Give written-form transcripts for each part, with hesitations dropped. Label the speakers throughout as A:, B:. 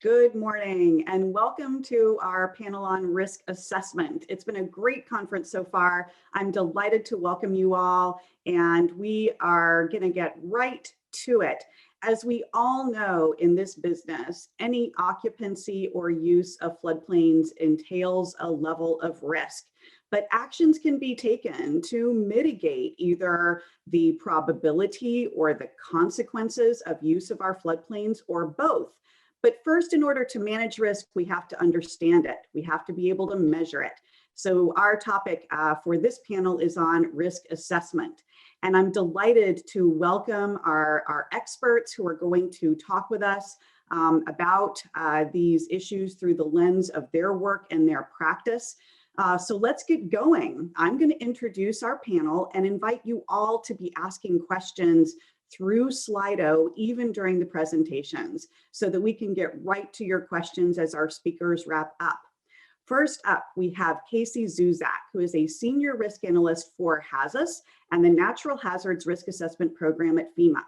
A: Good morning and welcome to our panel on risk assessment. It's been a great conference so far. I'm delighted to welcome you all, and we are going to get right to it. As we all know in this business, any occupancy or use of floodplains entails a level of risk, but actions can be taken to mitigate either the probability or the consequences of use of our floodplains or both. But first, in order to manage risk, we have to understand it. We have to be able to measure it. So our topic for this panel is on risk assessment. And I'm delighted to welcome our experts who are going to talk with us about these issues through the lens of their work and their practice. So let's get going. I'm going to introduce our panel and invite you all to be asking questions through Slido, even during the presentations, so that we can get right to your questions as our speakers wrap up. First up, we have Casey Zuzak, who is a senior risk analyst for HAZUS and the Natural Hazards Risk Assessment Program at FEMA.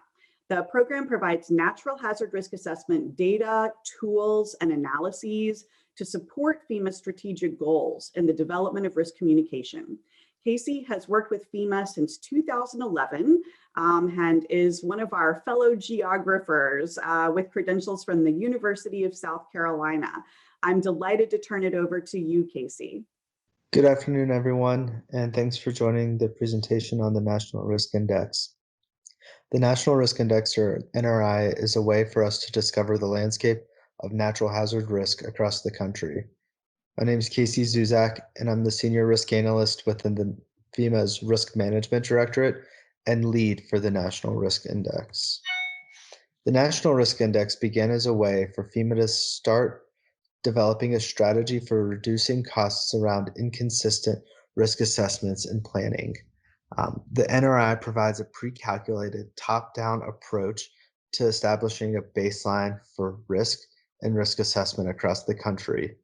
A: The program provides natural hazard risk assessment data, tools, and analyses to support FEMA's strategic goals in the development of risk communication. Casey has worked with FEMA since 2011 and is one of our fellow geographers with credentials from the University of South Carolina. I'm delighted to turn it over to you, Casey.
B: Good afternoon, everyone, and thanks for joining the presentation on the National Risk Index. The National Risk Index, or NRI, is a way for us to discover the landscape of natural hazard risk across the country. My name is Casey Zuzak, and I'm the Senior Risk Analyst within the FEMA's Risk Management Directorate and lead for the National Risk Index. The National Risk Index began as a way for FEMA to start developing a strategy for reducing costs around inconsistent risk assessments and planning. The NRI provides a pre-calculated top-down approach to establishing a baseline for risk and risk assessment across the country.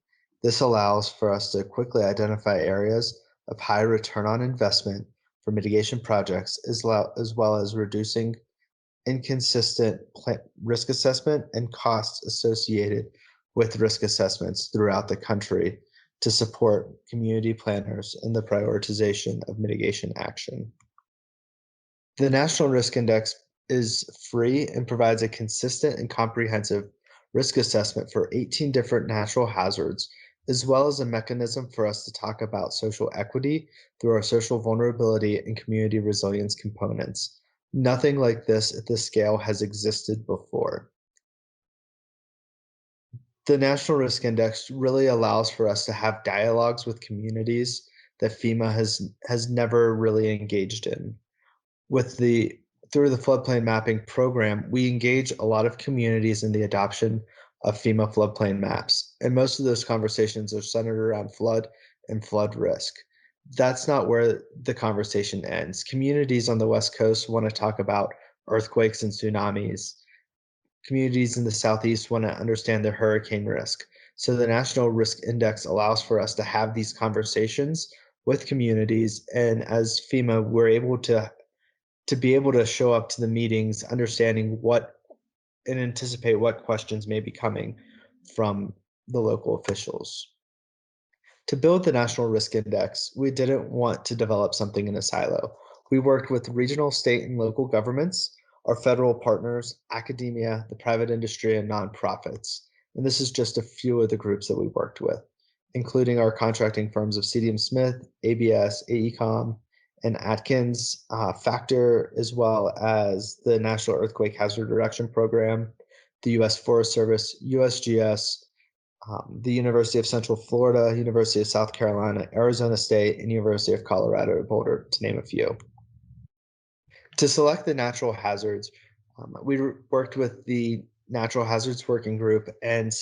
B: This allows for us to quickly identify areas of high return on investment for mitigation projects, as well as reducing inconsistent risk assessment and costs associated with risk assessments throughout the country to support community planners in the prioritization of mitigation action. The National Risk Index is free and provides a consistent and comprehensive risk assessment for 18 different natural hazards, as well as a mechanism for us to talk about social equity through our social vulnerability and community resilience components. Nothing like this at this scale has existed before. The National Risk Index really allows for us to have dialogues with communities that FEMA has never really engaged in. Through the floodplain mapping program, we engage a lot of communities in the adoption of FEMA floodplain maps, and most of those conversations are centered around flood and flood risk. That's not where the conversation ends. Communities on the West Coast want to talk about earthquakes and tsunamis. Communities in the Southeast want to understand the hurricane risk. So the National Risk Index allows for us to have these conversations with communities, and as FEMA, we're able to be able to show up to the meetings, understanding what and anticipate what questions may be coming from the local officials. To build the National Risk Index, we didn't want to develop something in a silo. We worked with regional, state, and local governments, our federal partners, academia, the private industry, and nonprofits. And this is just a few of the groups that we worked with, including our contracting firms of CDM Smith, ABS, AECOM, and Atkins, Factor, as well as the National Earthquake Hazard Reduction Program, the U.S. Forest Service, USGS, the University of Central Florida, University of South Carolina, Arizona State, and University of Colorado Boulder, to name a few. To select the natural hazards, we worked with the Natural Hazards Working Group and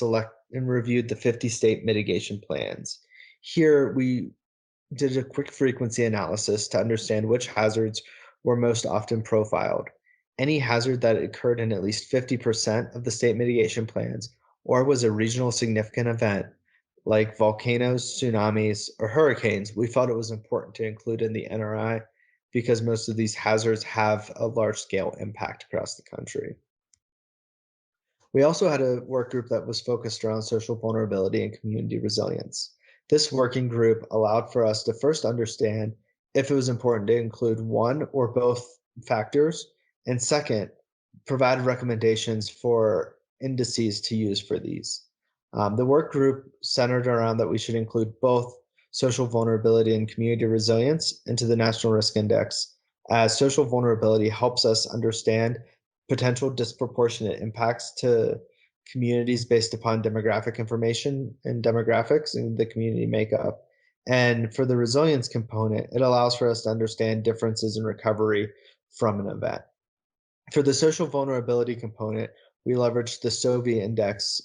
B: reviewed the 50 state mitigation plans. Here, we did a quick frequency analysis to understand which hazards were most often profiled. Any hazard that occurred in at least 50% of the state mitigation plans or was a regional significant event like volcanoes, tsunamis, or hurricanes, we felt it was important to include in the NRI because most of these hazards have a large-scale impact across the country. We also had a work group that was focused around social vulnerability and community resilience. This working group allowed for us to first understand if it was important to include one or both factors, and second, provide recommendations for indices to use for these. The work group centered around that we should include both social vulnerability and community resilience into the National Risk Index, as social vulnerability helps us understand potential disproportionate impacts to communities based upon demographic information and demographics and the community makeup. And for the resilience component, it allows for us to understand differences in recovery from an event. For the social vulnerability component, we leveraged the SOVI index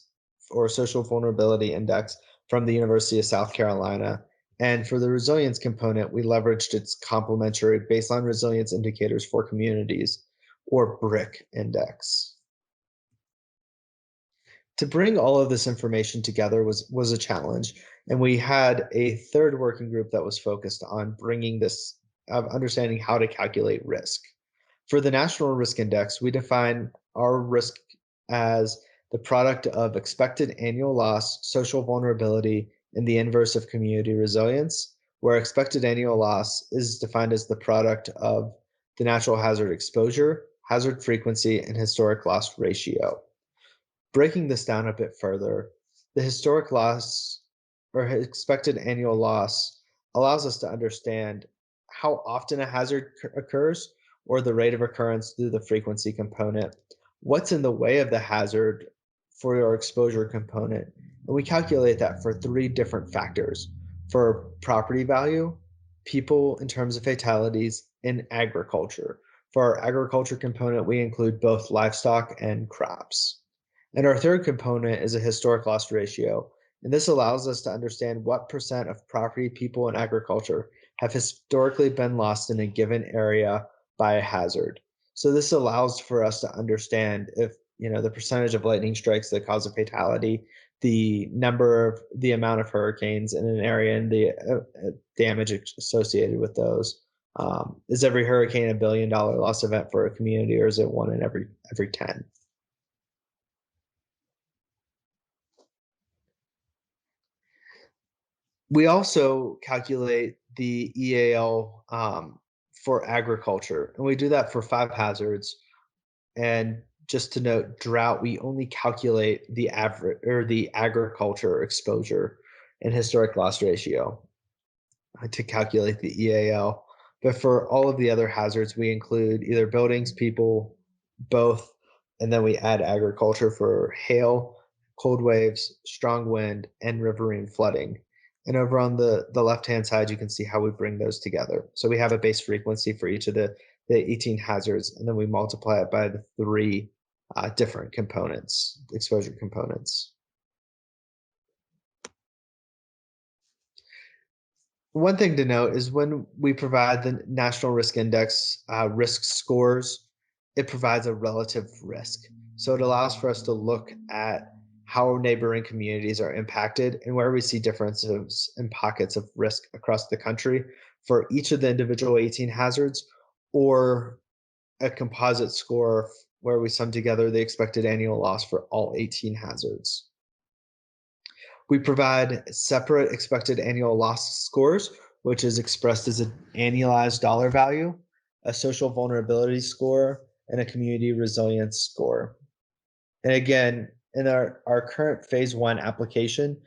B: or social vulnerability index from the University of South Carolina. And for the resilience component, we leveraged its complementary baseline resilience indicators for communities, or BRIC index. To bring all of this information together was a challenge, and we had a third working group that was focused on bringing this of understanding how to calculate risk. For the National Risk Index, we define our risk as the product of expected annual loss, social vulnerability, and the inverse of community resilience, where expected annual loss is defined as the product of the natural hazard exposure, hazard frequency, and historic loss ratio. Breaking this down a bit further, the historic loss or expected annual loss allows us to understand how often a hazard occurs or the rate of occurrence through the frequency component, what's in the way of the hazard for your exposure component. And we calculate that for three different factors: for property value, people in terms of fatalities, and agriculture. For our agriculture component, we include both livestock and crops. And our third component is a historic loss ratio. And this allows us to understand what percent of property, people, and agriculture have historically been lost in a given area by a hazard. So this allows for us to understand if, the percentage of lightning strikes that cause a fatality, the amount of hurricanes in an area, and the damage associated with those. Is every hurricane $1 billion loss event for a community, or is it one in every 10? We also calculate the EAL for agriculture, and we do that for 5 hazards. And just to note, drought, we only calculate the average or the agriculture exposure and historic loss ratio to calculate the EAL. But for all of the other hazards, we include either buildings, people, both, and then we add agriculture for hail, cold waves, strong wind, and riverine flooding. And over on the left-hand side, you can see how we bring those together. So we have a base frequency for each of the 18 hazards, and then we multiply it by the 3 different components, exposure components. One thing to note is when we provide the National Risk Index risk scores, it provides a relative risk. So it allows for us to look at how neighboring communities are impacted and where we see differences in pockets of risk across the country for each of the individual 18 hazards, or a composite score where we sum together the expected annual loss for all 18 hazards. We provide separate expected annual loss scores, which is expressed as an annualized dollar value, a social vulnerability score, and a community resilience score. And again, in our current phase 1 application,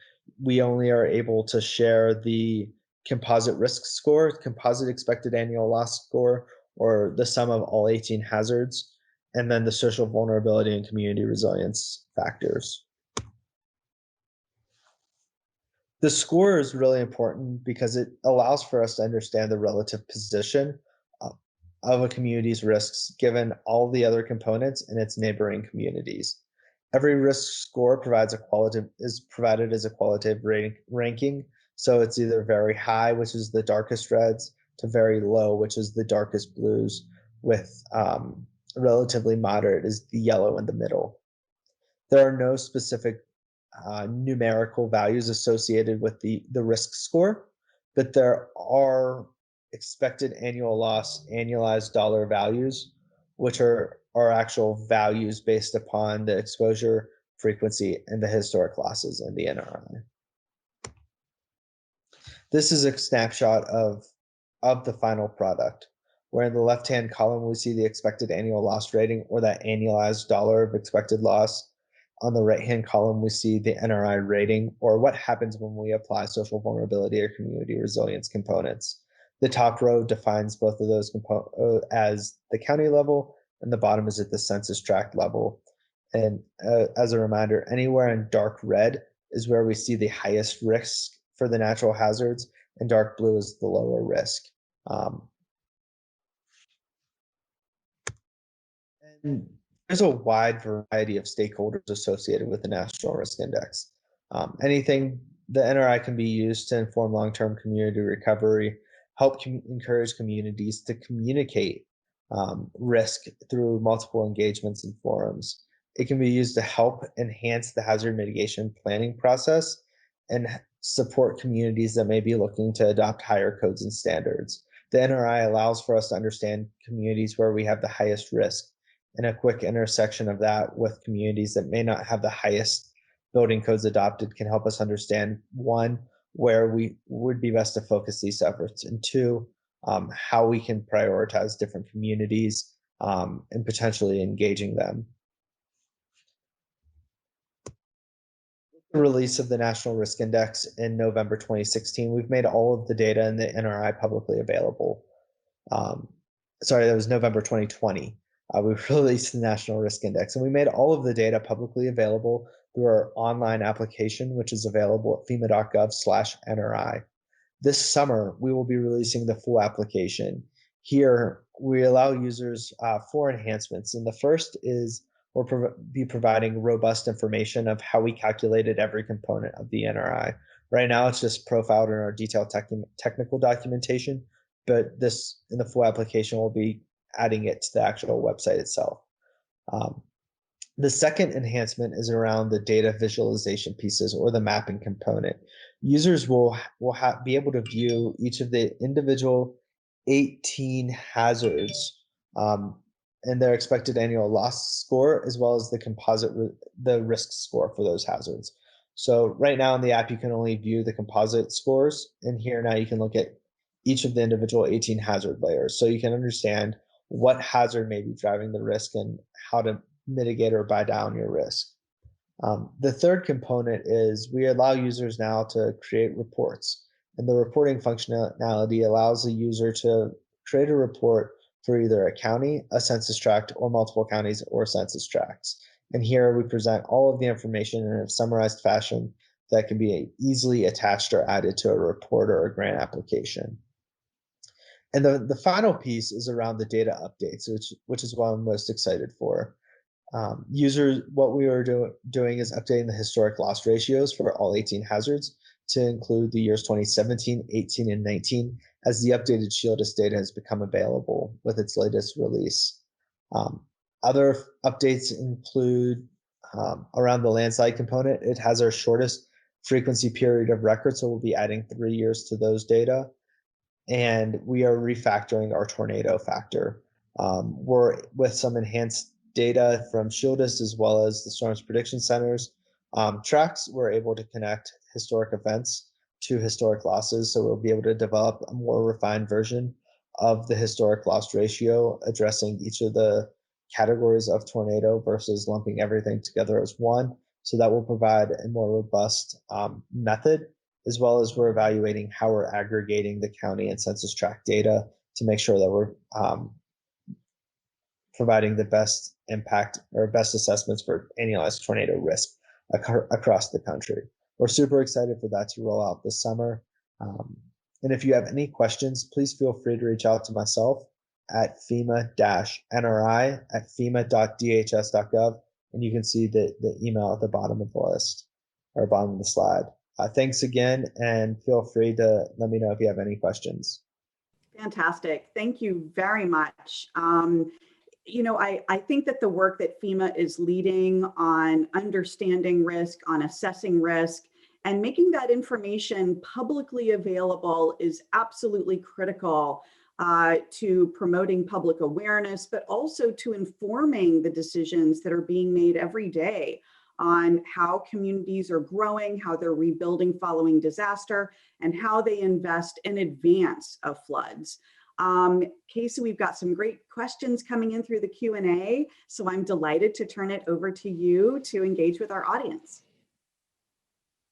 B: we only are able to share the composite risk score, composite expected annual loss score, or the sum of all 18 hazards, and then the social vulnerability and community resilience factors. The score is really important because it allows for us to understand the relative position of a community's risks given all the other components in its neighboring communities. Every risk score is provided as a qualitative ranking. So it's either very high, which is the darkest reds, to very low, which is the darkest blues, with relatively moderate is the yellow in the middle. There are no specific numerical values associated with the risk score, but there are expected annual loss, annualized dollar values, which are are actual values based upon the exposure, frequency, and the historic losses in the NRI. This is a snapshot of the final product, where in the left-hand column, we see the expected annual loss rating, or that annualized dollar of expected loss. On the right-hand column, we see the NRI rating, or what happens when we apply social vulnerability or community resilience components. The top row defines both of those as the county level, and the bottom is at the census tract level. And as a reminder, anywhere in dark red is where we see the highest risk for the natural hazards, and dark blue is the lower risk. And there's a wide variety of stakeholders associated with the National Risk Index. Anything the NRI can be used to inform long-term community recovery, help encourage communities to communicate risk through multiple engagements and forums. It can be used to help enhance the hazard mitigation planning process and support communities that may be looking to adopt higher codes and standards. The NRI allows for us to understand communities where we have the highest risk, and a quick intersection of that with communities that may not have the highest building codes adopted can help us understand, one, where we would be best to focus these efforts, and two, how we can prioritize different communities and potentially engaging them. The release of the National Risk Index in November 2016, we've made all of the data in the NRI publicly available. Sorry, that was November 2020. We released the National Risk Index, and we made all of the data publicly available through our online application, which is available at fema.gov/NRI. This summer, we will be releasing the full application. Here, we allow users 4 enhancements, and the first is we'll be providing robust information of how we calculated every component of the NRI. Right now, it's just profiled in our detailed technical documentation, but this, in the full application, will be adding it to the actual website itself. The second enhancement is around the data visualization pieces, or the mapping component. Users will be able to view each of the individual 18 hazards and their expected annual loss score, as well as the composite the risk score for those hazards. So right now in the app, you can only view the composite scores, and here now you can look at each of the individual 18 hazard layers, so you can understand what hazard may be driving the risk and how to mitigate or buy down your risk. The third component is we allow users now to create reports, and the reporting functionality allows the user to create a report for either a county, a census tract, or multiple counties or census tracts. And here we present all of the information in a summarized fashion that can be easily attached or added to a report or a grant application. And the final piece is around the data updates, which is what I'm most excited for. What we are doing is updating the historic loss ratios for all 18 hazards to include the years 2017, 18, and 19, as the updated SHIELDUS data has become available with its latest release. Other updates include around the landslide component. It has our shortest frequency period of record, so we'll be adding 3 years to those data. And we are refactoring our tornado factor. We're with some enhanced data from SHIELDUS as well as the Storms Prediction Center's tracks. We're able to connect historic events to historic losses, so we'll be able to develop a more refined version of the historic loss ratio, addressing each of the categories of tornado versus lumping everything together as one. So that will provide a more robust method, as well as we're evaluating how we're aggregating the county and census tract data to make sure that we're providing the best impact or best assessments for annualized tornado risk across the country. We're super excited for that to roll out this summer. And if you have any questions, please feel free to reach out to myself at FEMA-NRI@FEMA.dhs.gov, and you can see the email at the bottom of the list or bottom of the slide. Thanks again, and feel free to let me know if you have any questions.
A: Fantastic. Thank you very much. You know, I think that the work that FEMA is leading on understanding risk, on assessing risk, and making that information publicly available is absolutely critical. to promoting public awareness, but also to informing the decisions that are being made every day on how communities are growing, how they're rebuilding following disaster, and how they invest in advance of floods. Casey, we've got some great questions coming in through the Q&A, so I'm delighted to turn it over to you to engage with our audience.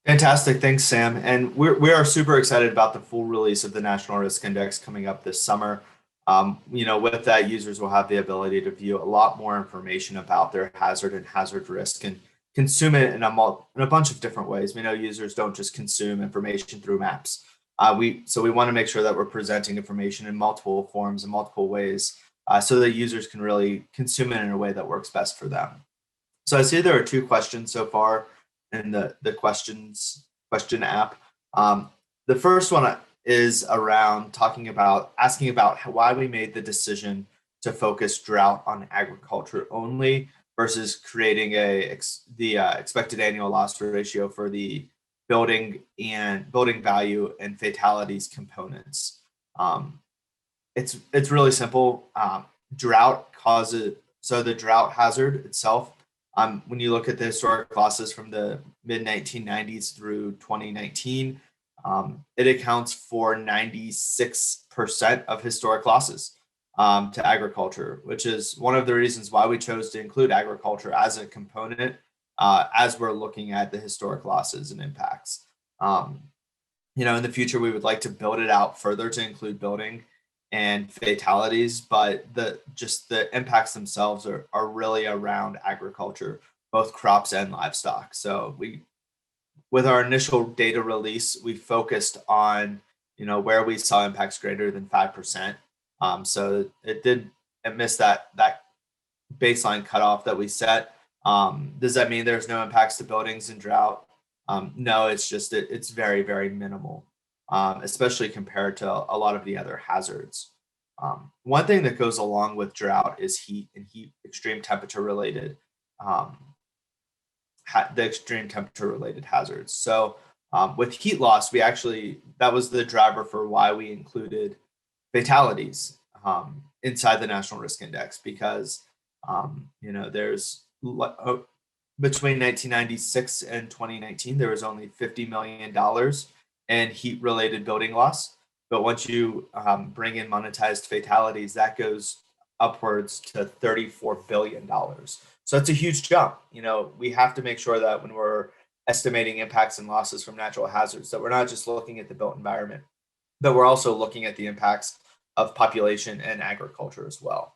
C: Fantastic. Thanks, Sam. And we are super excited about the full release of the National Risk Index coming up this summer. With that, users will have the ability to view a lot more information about their hazard and hazard risk and consume it in a bunch of different ways. We know users don't just consume information through maps. So we want to make sure that we're presenting information in multiple forms and multiple ways so that users can really consume it in a way that works best for them. So I see there are 2 questions so far in the question app. The first one is around asking about why we made the decision to focus drought on agriculture only versus creating the expected annual loss ratio for the building value and fatalities components. It's really simple. Drought causes, so the drought hazard itself, when you look at the historic losses from the mid-1990s through 2019, it accounts for 96% of historic losses to agriculture, which is one of the reasons why we chose to include agriculture as a component as we're looking at the historic losses and impacts. In the future, we would like to build it out further to include building and fatalities, but the impacts themselves are really around agriculture, both crops and livestock. So with our initial data release, we focused on where we saw impacts greater than 5%. So it missed that baseline cutoff that we set. Does that mean there's no impacts to buildings in drought? No, it's just it's very, very minimal. Especially compared to a lot of the other hazards. One thing that goes along with drought is heat and extreme temperature related, the extreme temperature related hazards. So with heat loss, that was the driver for why we included fatalities inside the National Risk Index, because there's between 1996 and 2019, there was only $50 million and heat-related building loss. But once you bring in monetized fatalities, that goes upwards to $34 billion. So it's a huge jump. We have to make sure that when we're estimating impacts and losses from natural hazards, that we're not just looking at the built environment, but we're also looking at the impacts of population and agriculture as well.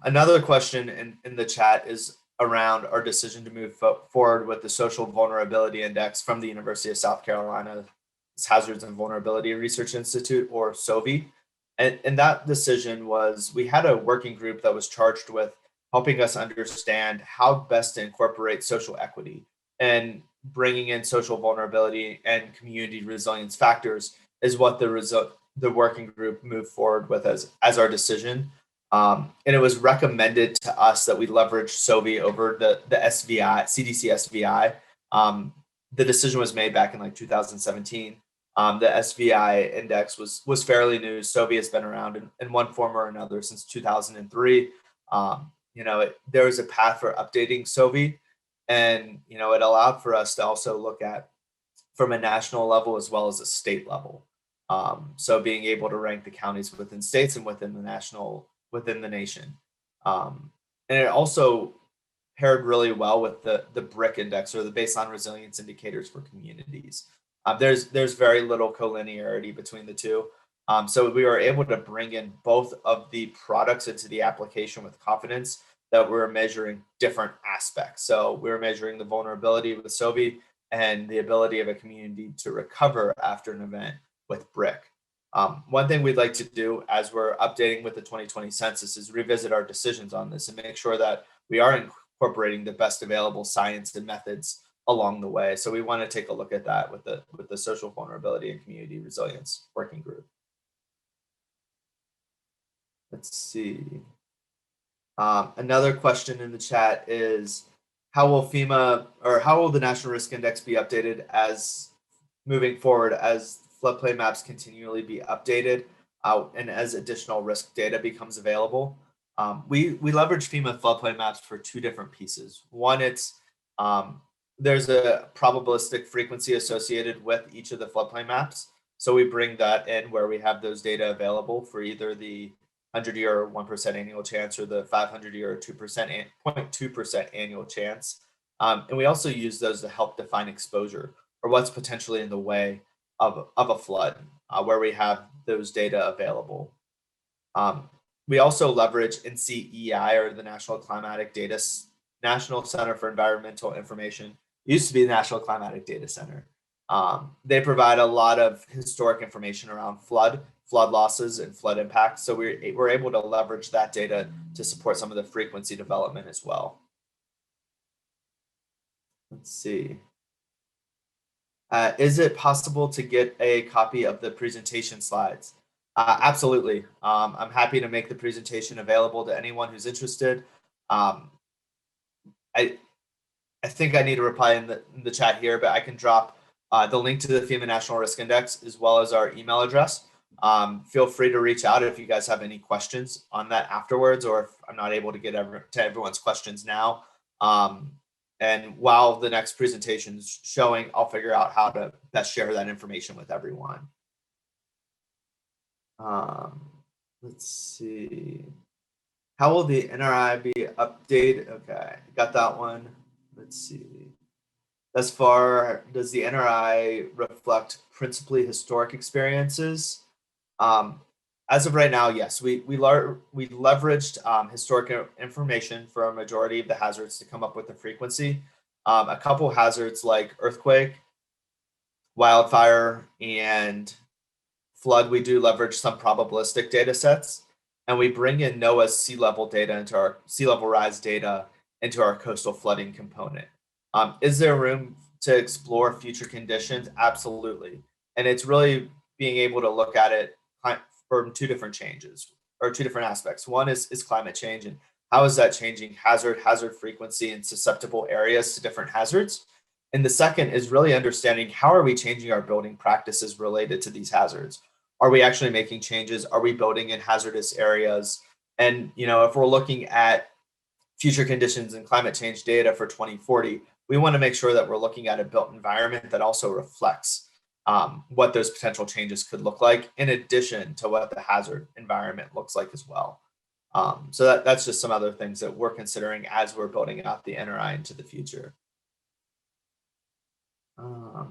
C: Another question in the chat is around our decision to move forward with the Social Vulnerability Index from the University of South Carolina's Hazards and Vulnerability Research Institute, or SOVI. And that decision was, we had a working group that was charged with helping us understand how best to incorporate social equity, and bringing in social vulnerability and community resilience factors is what the working group moved forward with as our decision. And it was recommended to us that we leverage SOVI over the SVI, CDC SVI. The decision was made back in 2017. The SVI index was fairly new. SOVI has been around in one form or another since 2003. There was a path for updating SOVI, and it allowed for us to also look at from a national level as well as a state level. So being able to rank the counties within states and within the nation. And it also paired really well with the BRIC index, or the baseline resilience indicators for communities. There's very little collinearity between the two. So we were able to bring in both of the products into the application with confidence that we're measuring different aspects. So we're measuring the vulnerability with SOVI and the ability of a community to recover after an event with BRIC. One thing we'd like to do as we're updating with the 2020 census is revisit our decisions on this and make sure that we are incorporating the best available science and methods along the way. So we want to take a look at that with the Social Vulnerability and Community Resilience Working Group. Let's see. Another question in the chat is, how will the National Risk Index be updated as moving forward as floodplain maps continually be updated? and as additional risk data becomes available. We leverage FEMA floodplain maps for two different pieces. One, there's a probabilistic frequency associated with each of the floodplain maps. So we bring that in where we have those data available for either the 100-year 1% annual chance or the 500-year 0.2% annual chance. And we also use those to help define exposure or what's potentially in the way of a flood where we have those data available. We also leverage NCEI, or the National Center for Environmental Information. It used to be the National Climatic Data Center. They provide a lot of historic information around flood losses and flood impacts. So we're able to leverage that data to support some of the frequency development as well. Let's see. Is it possible to get a copy of the presentation slides? Absolutely. I'm happy to make the presentation available to anyone who's interested. I think I need to reply in the chat here, but I can drop the link to the FEMA National Risk Index as well as our email address. Feel free to reach out if you guys have any questions on that afterwards, or if I'm not able to get to everyone's questions now. And while the next presentation is showing, I'll figure out how to best share that information with everyone. Let's see. How will the NRI be updated? Okay, got that one. Let's see. Thus far, does the NRI reflect principally historic experiences? As of right now, yes. We leveraged historic information for a majority of the hazards to come up with the frequency. A couple hazards like earthquake, wildfire, and flood, we do leverage some probabilistic data sets, and we bring in NOAA's sea level data into our sea level rise data into our coastal flooding component. Is there room to explore future conditions? Absolutely. And it's really being able to look at it from two different aspects. One is climate change, and how is that changing hazard frequency and susceptible areas to different hazards? And the second is really understanding how are we changing our building practices related to these hazards? Are we actually making changes? Are we building in hazardous areas? And if we're looking at future conditions and climate change data for 2040, we want to make sure that we're looking at a built environment that also reflects what those potential changes could look like, in addition to what the hazard environment looks like as well. So that's just some other things that we're considering as we're building out the NRI into the future.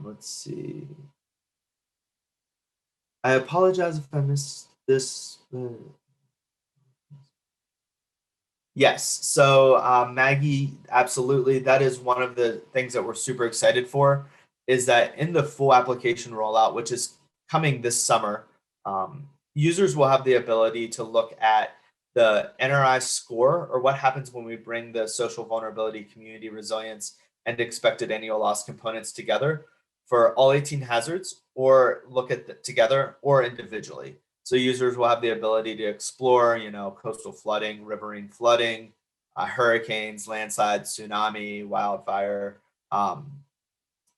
C: Let's see. I apologize if I missed this. Yes, so Maggie, absolutely. That is one of the things that we're super excited for, is that in the full application rollout, which is coming this summer, users will have the ability to look at the NRI score, or what happens when we bring the social vulnerability, community resilience, and expected annual loss components together for all 18 hazards, or look at together or individually. So users will have the ability to explore, coastal flooding, riverine flooding, hurricanes, landslides, tsunami, wildfire,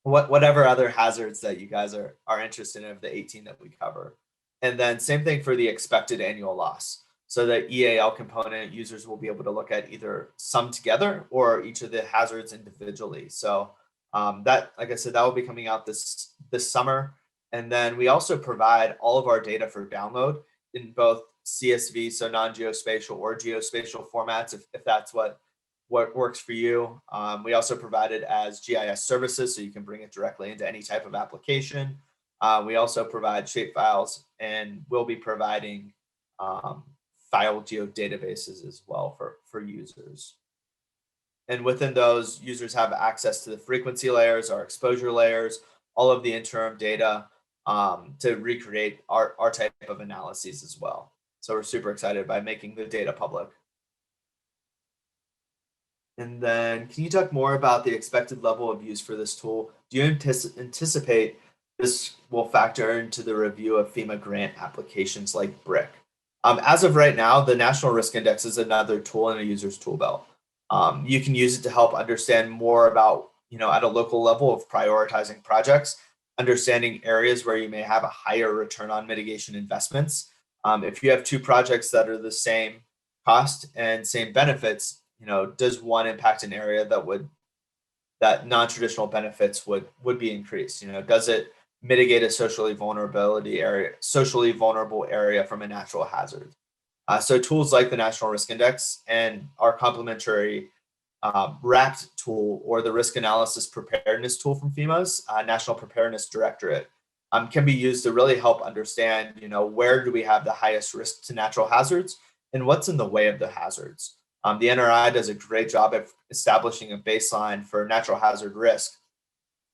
C: whatever other hazards that you guys are interested in of the 18 that we cover. And then same thing for the expected annual loss. So the EAL component, users will be able to look at either some together or each of the hazards individually. So that, like I said, that will be coming out this summer. And then we also provide all of our data for download in both CSV, so non-geospatial, or geospatial formats, if that's what works for you. We also provide it as GIS services, so you can bring it directly into any type of application. We also provide shape files, and we'll be providing file geodatabases as well for users. And within those, users have access to the frequency layers, our exposure layers, all of the interim data to recreate our type of analyses as well. So we're super excited by making the data public. And then can you talk more about the expected level of use for this tool? Do you anticipate this will factor into the review of FEMA grant applications like BRIC? As of right now, the National Risk Index is another tool in a user's tool belt. You can use it to help understand more about, at a local level of prioritizing projects, understanding areas where you may have a higher return on mitigation investments, If you have two projects that are the same cost and same benefits, does one impact an area that non-traditional benefits would be increased? Does it mitigate a socially vulnerable area from a natural hazard? So tools like the National Risk Index and our complementary RAPT tool, or the Risk Analysis Preparedness tool from FEMA's National Preparedness Directorate, can be used to really help understand, where do we have the highest risk to natural hazards and what's in the way of the hazards. The NRI does a great job of establishing a baseline for natural hazard risk,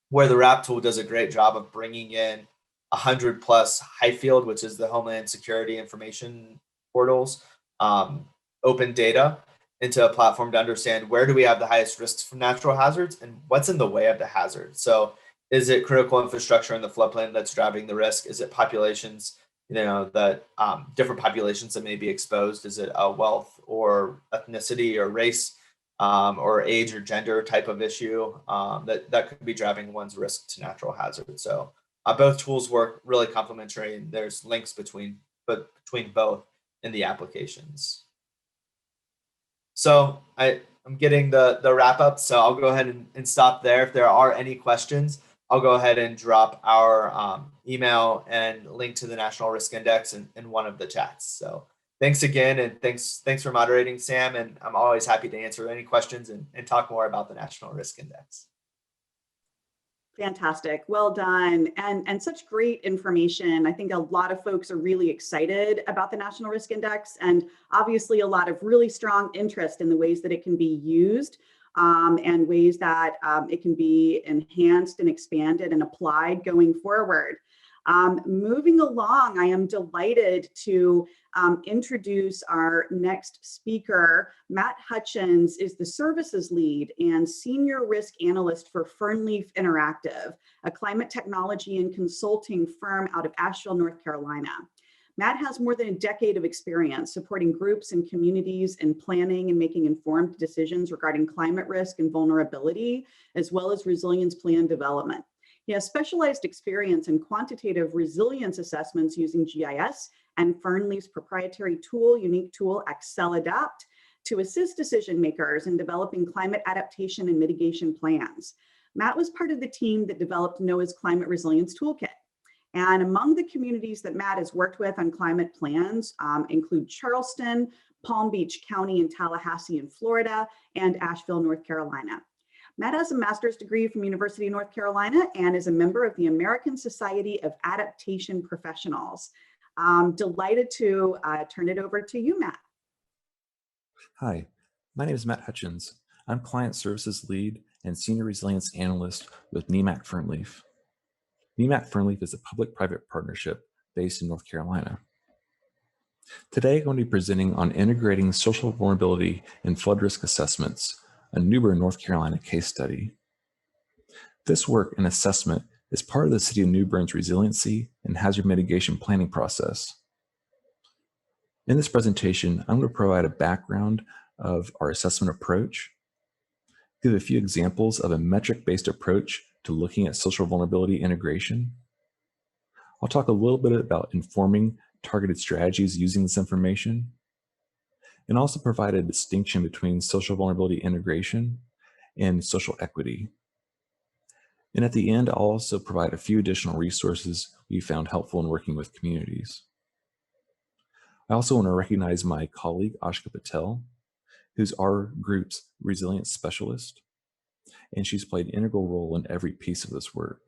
C: where the RAP tool does a great job of bringing in 100 plus HIFIELD, which is the Homeland Security Information Portals, open data into a platform to understand where do we have the highest risks from natural hazards and what's in the way of the hazard. So is it critical infrastructure in the floodplain that's driving the risk? Is it populations, that different populations that may be exposed? Is it a wealth or ethnicity or race or age or gender type of issue that could be driving one's risk to natural hazards? So both tools work really complementary, and there's links between both in the applications. So I'm getting the wrap up, so I'll go ahead and stop there. If there are any questions, I'll go ahead and drop our email and link to the National Risk Index in one of the chats. So thanks again, and thanks for moderating, Sam, and I'm always happy to answer any questions and talk more about the National Risk Index.
A: Fantastic. Well done. And such great information. I think a lot of folks are really excited about the National Risk Index, and obviously a lot of really strong interest in the ways that it can be used and ways that it can be enhanced and expanded and applied going forward. Moving along, I am delighted to introduce our next speaker. Matt Hutchins is the services lead and senior risk analyst for FernLeaf Interactive, a climate technology and consulting firm out of Asheville, North Carolina. Matt has more than a decade of experience supporting groups and communities in planning and making informed decisions regarding climate risk and vulnerability, as well as resilience plan development. He has specialized experience in quantitative resilience assessments using GIS and FernLeaf's proprietary unique tool, AccelAdapt, to assist decision makers in developing climate adaptation and mitigation plans. Matt was part of the team that developed NOAA's Climate Resilience Toolkit. And among the communities that Matt has worked with on climate plans include Charleston, Palm Beach County, and Tallahassee in Florida, and Asheville, North Carolina. Matt has a master's degree from University of North Carolina and is a member of the American Society of Adaptation Professionals. I'm delighted to turn it over to you, Matt.
D: Hi, my name is Matt Hutchins. I'm Client Services Lead and Senior Resilience Analyst with NEMAC FernLeaf. NEMAC FernLeaf is a public-private partnership based in North Carolina. Today, I'm going to be presenting on integrating social vulnerability and flood risk assessments, a New Bern, North Carolina case study. This work and assessment is part of the City of New Bern's resiliency and hazard mitigation planning process. In this presentation, I'm going to provide a background of our assessment approach, give a few examples of a metric-based approach to looking at social vulnerability integration. I'll talk a little bit about informing targeted strategies using this information, and also provide a distinction between social vulnerability integration and social equity. And at the end, I'll also provide a few additional resources we found helpful in working with communities. I also want to recognize my colleague, Ashka Patel, who's our group's resilience specialist, and she's played an integral role in every piece of this work.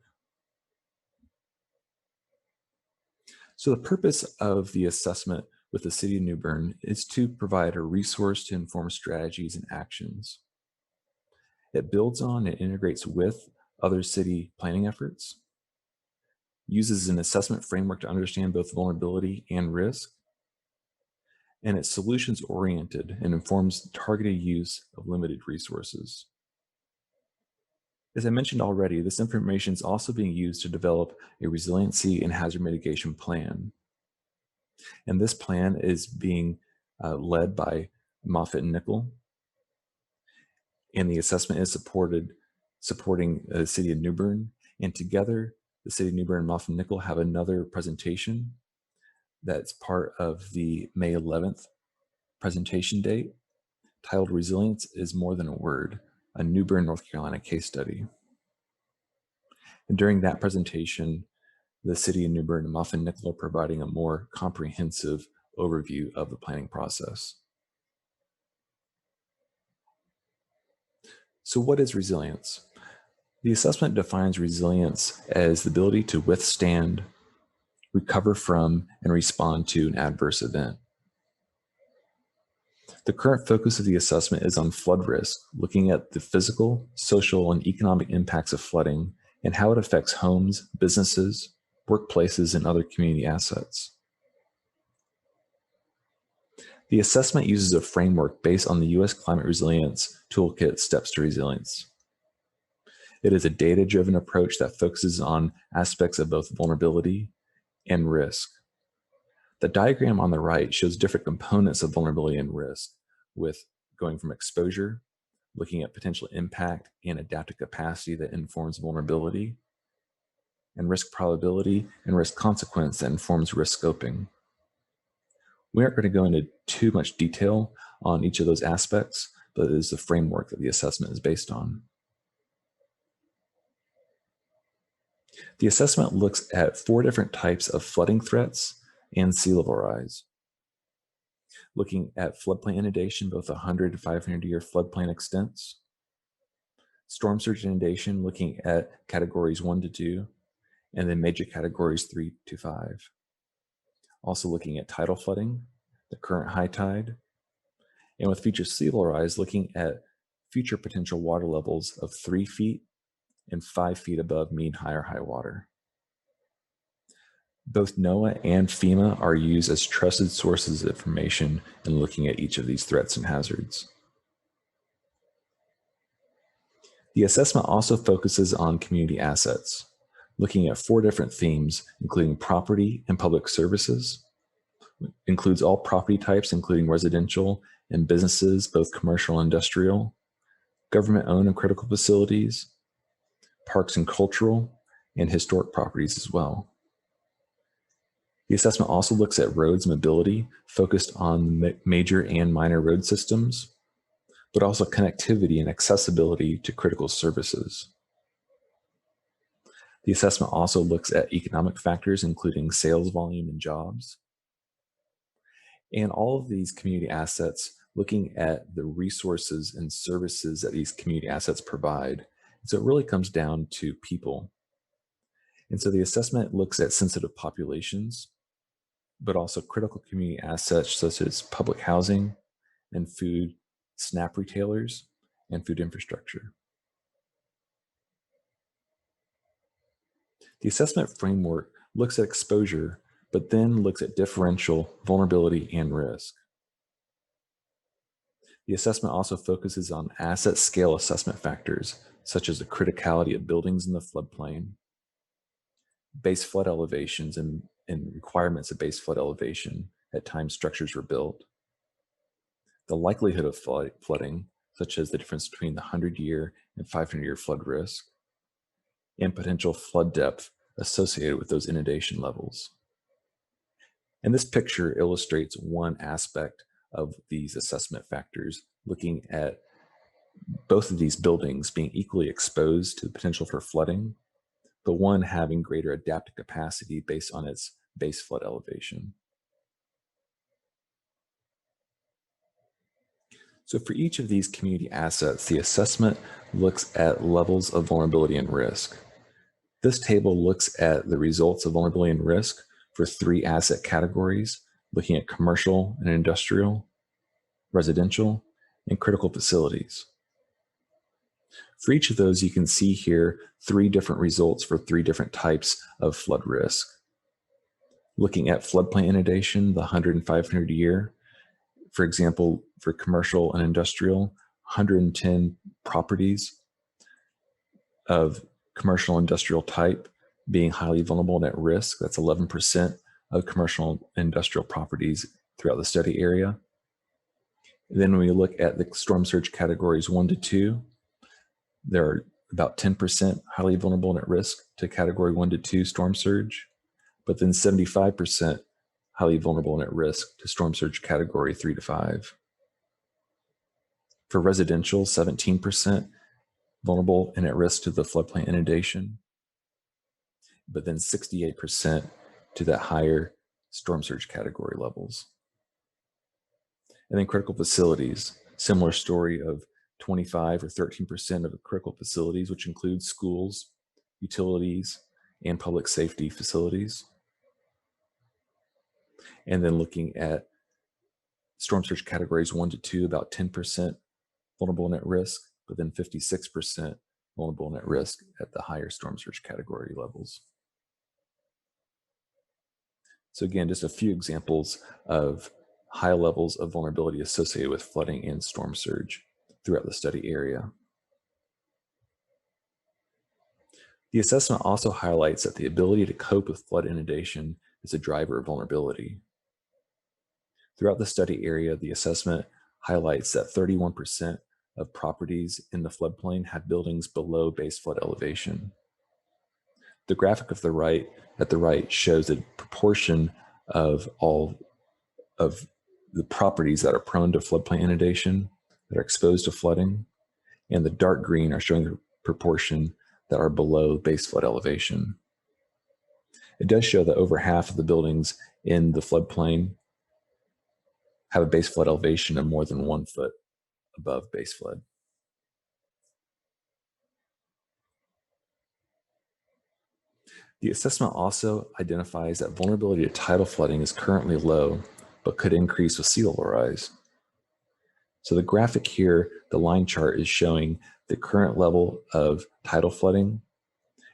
D: So the purpose of the assessment with the City of New Bern is to provide a resource to inform strategies and actions. It builds on and integrates with other city planning efforts, uses an assessment framework to understand both vulnerability and risk, and it's solutions oriented and informs targeted use of limited resources. As I mentioned already, this information is also being used to develop a resiliency and hazard mitigation plan. And this plan is being led by Moffitt and Nickel. And the assessment is supporting the City of New Bern. And together, the City of New Bern and Moffitt and Nickel have another presentation that's part of the May 11th presentation date, titled Resilience is More Than a Word, a New Bern, North Carolina case study. And during that presentation, the city of New Bern and Muffin Nickel are providing a more comprehensive overview of the planning process. So what is resilience? The assessment defines resilience as the ability to withstand, recover from, and respond to an adverse event. The current focus of the assessment is on flood risk, looking at the physical, social, and economic impacts of flooding and how it affects homes, businesses, workplaces, and other community assets. The assessment uses a framework based on the U.S. Climate Resilience Toolkit Steps to Resilience. It is a data-driven approach that focuses on aspects of both vulnerability and risk. The diagram on the right shows different components of vulnerability and risk, with going from exposure, looking at potential impact and adaptive capacity that informs vulnerability, and risk probability and risk consequence that informs risk scoping. We aren't going to go into too much detail on each of those aspects, but it is the framework that the assessment is based on. The assessment looks at 4 different types of flooding threats and sea level rise. Looking at floodplain inundation, both 100 to 500 year floodplain extents. Storm surge inundation, looking at categories 1 to 2, and then major categories 3 to 5. Also looking at tidal flooding, the current high tide, and with future sea level rise, looking at future potential water levels of 3 feet and 5 feet above mean high or high water. Both NOAA and FEMA are used as trusted sources of information in looking at each of these threats and hazards. The assessment also focuses on community assets, looking at 4 different themes, including property and public services, includes all property types, including residential and businesses, both commercial and industrial, government-owned and critical facilities, parks and cultural, and historic properties as well. The assessment also looks at roads mobility, focused on major and minor road systems, but also connectivity and accessibility to critical services. The assessment also looks at economic factors, including sales volume and jobs. And all of these community assets, looking at the resources and services that these community assets provide. So it really comes down to people. And so the assessment looks at sensitive populations, but also critical community assets such as public housing and food, SNAP retailers, and food infrastructure. The assessment framework looks at exposure, but then looks at differential, vulnerability, and risk. The assessment also focuses on asset scale assessment factors, such as the criticality of buildings in the floodplain, base flood elevations and requirements of base flood elevation at times structures were built, the likelihood of flooding, such as the difference between the 100-year and 500-year flood risk, and potential flood depth associated with those inundation levels. And this picture illustrates one aspect of these assessment factors, looking at both of these buildings being equally exposed to the potential for flooding, but one having greater adaptive capacity based on its base flood elevation. So for each of these community assets, the assessment looks at levels of vulnerability and risk. This table looks at the results of vulnerability and risk for 3 asset categories, looking at commercial and industrial, residential, and critical facilities. For each of those, you can see here 3 different results for 3 different types of flood risk. Looking at floodplain inundation, the 100 and 500 year, for example, for commercial and industrial, 110 properties of commercial industrial type being highly vulnerable and at risk. That's 11% of commercial and industrial properties throughout the study area. And then when we look at the storm surge categories 1 to 2, there are about 10% highly vulnerable and at risk to category 1 to 2 storm surge, but then 75% highly vulnerable and at risk to storm surge category 3 to 5. For residential, 17% vulnerable and at risk to the floodplain inundation, but then 68% to that higher storm surge category levels. And then critical facilities, similar story of 25 or 13% of critical facilities, which includes schools, utilities, and public safety facilities. And then looking at storm surge categories 1 to 2, about 10% vulnerable and at risk, but then 56% vulnerable and at risk at the higher storm surge category levels. So again, just a few examples of high levels of vulnerability associated with flooding and storm surge throughout the study area. The assessment also highlights that the ability to cope with flood inundation is a driver of vulnerability. Throughout the study area, the assessment highlights that 31% of properties in the floodplain have buildings below base flood elevation. The graphic at the right shows the proportion of all of the properties that are prone to floodplain inundation, that are exposed to flooding, and the dark green are showing the proportion that are below base flood elevation. It does show that over half of the buildings in the floodplain have a base flood elevation of more than 1 foot above base flood. The assessment also identifies that vulnerability to tidal flooding is currently low, but could increase with sea level rise. So the graphic here, the line chart, is showing the current level of tidal flooding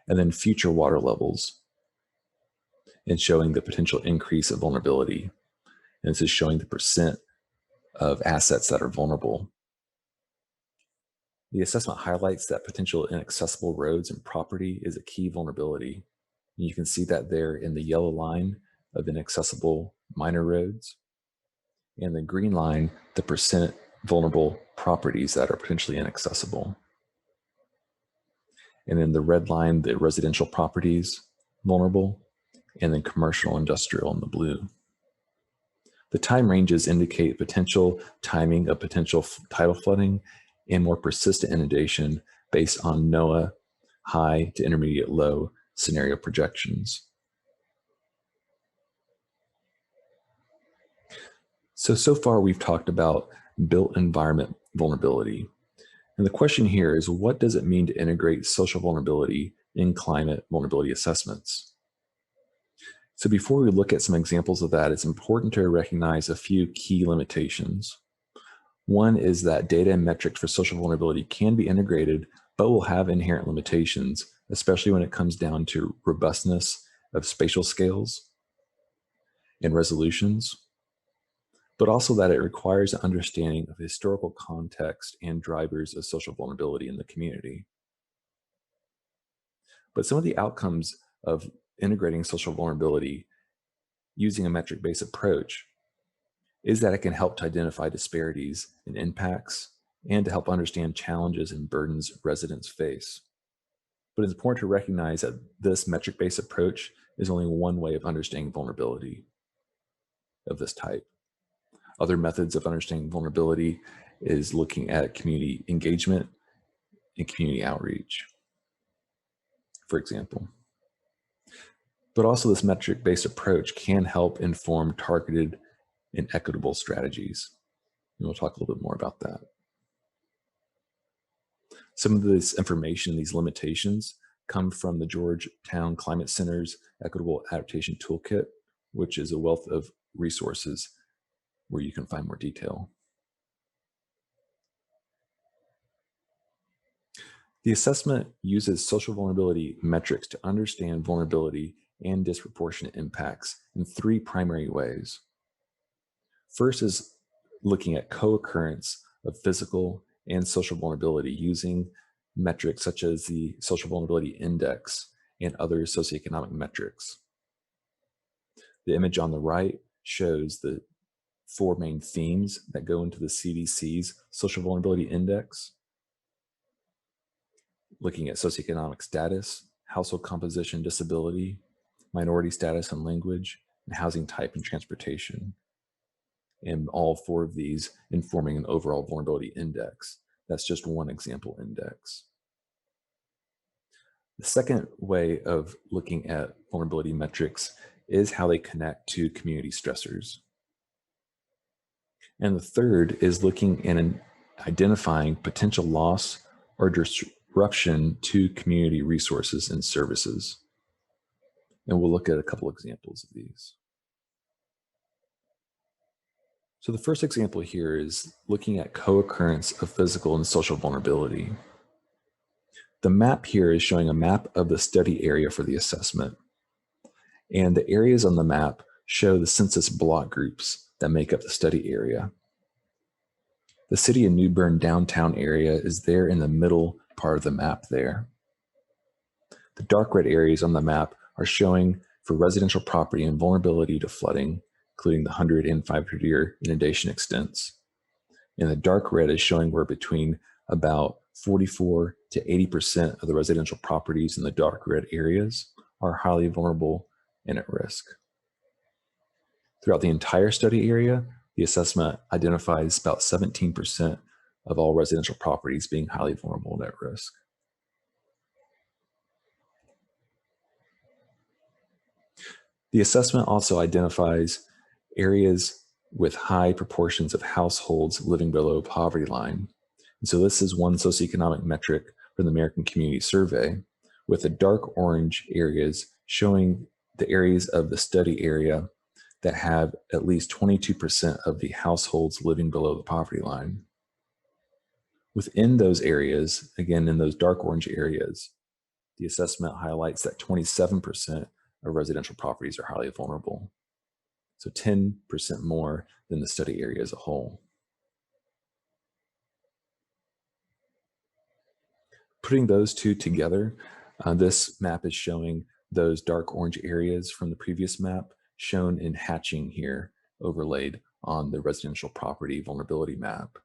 D: and then future water levels, and showing the potential increase of vulnerability. And this is showing the percent of assets that are vulnerable. The assessment highlights that potential inaccessible roads and property is a key vulnerability. And you can see that there in the yellow line of inaccessible minor roads, and the green line, the percent vulnerable properties that are potentially inaccessible. And then the red line, the residential properties vulnerable, and then commercial industrial in the blue. The time ranges indicate potential timing of potential tidal flooding and more persistent inundation based on NOAA high to intermediate low scenario projections. So far we've talked about built environment vulnerability. And the question here is, what does it mean to integrate social vulnerability in climate vulnerability assessments? So before we look at some examples of that, it's important to recognize a few key limitations. One is that data and metrics for social vulnerability can be integrated, but will have inherent limitations, especially when it comes down to robustness of spatial scales and resolutions, but also that it requires an understanding of historical context and drivers of social vulnerability in the community. But some of the outcomes of integrating social vulnerability using a metric-based approach is that it can help to identify disparities in impacts and to help understand challenges and burdens residents face. But it's important to recognize that this metric-based approach is only one way of understanding vulnerability of this type. Other methods of understanding vulnerability is looking at community engagement and community outreach, for example. But also this metric-based approach can help inform targeted and equitable strategies. And we'll talk a little bit more about that. Some of this information, these limitations, come from the Georgetown Climate Center's Equitable Adaptation Toolkit, which is a wealth of resources where you can find more detail. The assessment uses social vulnerability metrics to understand vulnerability and disproportionate impacts in 3 primary ways. First is looking at co-occurrence of physical and social vulnerability using metrics such as the Social Vulnerability Index and other socioeconomic metrics. The image on the right shows the 4 main themes that go into the CDC's Social Vulnerability Index, looking at socioeconomic status, household composition, disability, minority status and language, and housing type and transportation. And all 4 of these informing an overall vulnerability index. That's just one example index. The second way of looking at vulnerability metrics is how they connect to community stressors. And the third is looking and identifying potential loss or disruption to community resources and services. And we'll look at a couple examples of these. So the first example here is looking at co-occurrence of physical and social vulnerability. The map here is showing a map of the study area for the assessment. And the areas on the map show the census block groups that make up the study area. The city of New Bern downtown area is there in the middle part of the map there. The dark red areas on the map are showing for residential property and vulnerability to flooding, including the 100 and 500-year inundation extents. And the dark red is showing where between about 44 to 80% of the residential properties in the dark red areas are highly vulnerable and at risk. Throughout the entire study area, the assessment identifies about 17% of all residential properties being highly vulnerable and at risk. The assessment also identifies areas with high proportions of households living below poverty line. And so this is one socioeconomic metric from the American Community Survey, with the dark orange areas showing the areas of the study area that have at least 22% of the households living below the poverty line. Within those areas, again, in those dark orange areas, the assessment highlights that 27% of residential properties are highly vulnerable. So 10% more than the study area as a whole. Putting those two together, this map is showing those dark orange areas from the previous map shown in hatching here, overlaid on the residential property vulnerability map.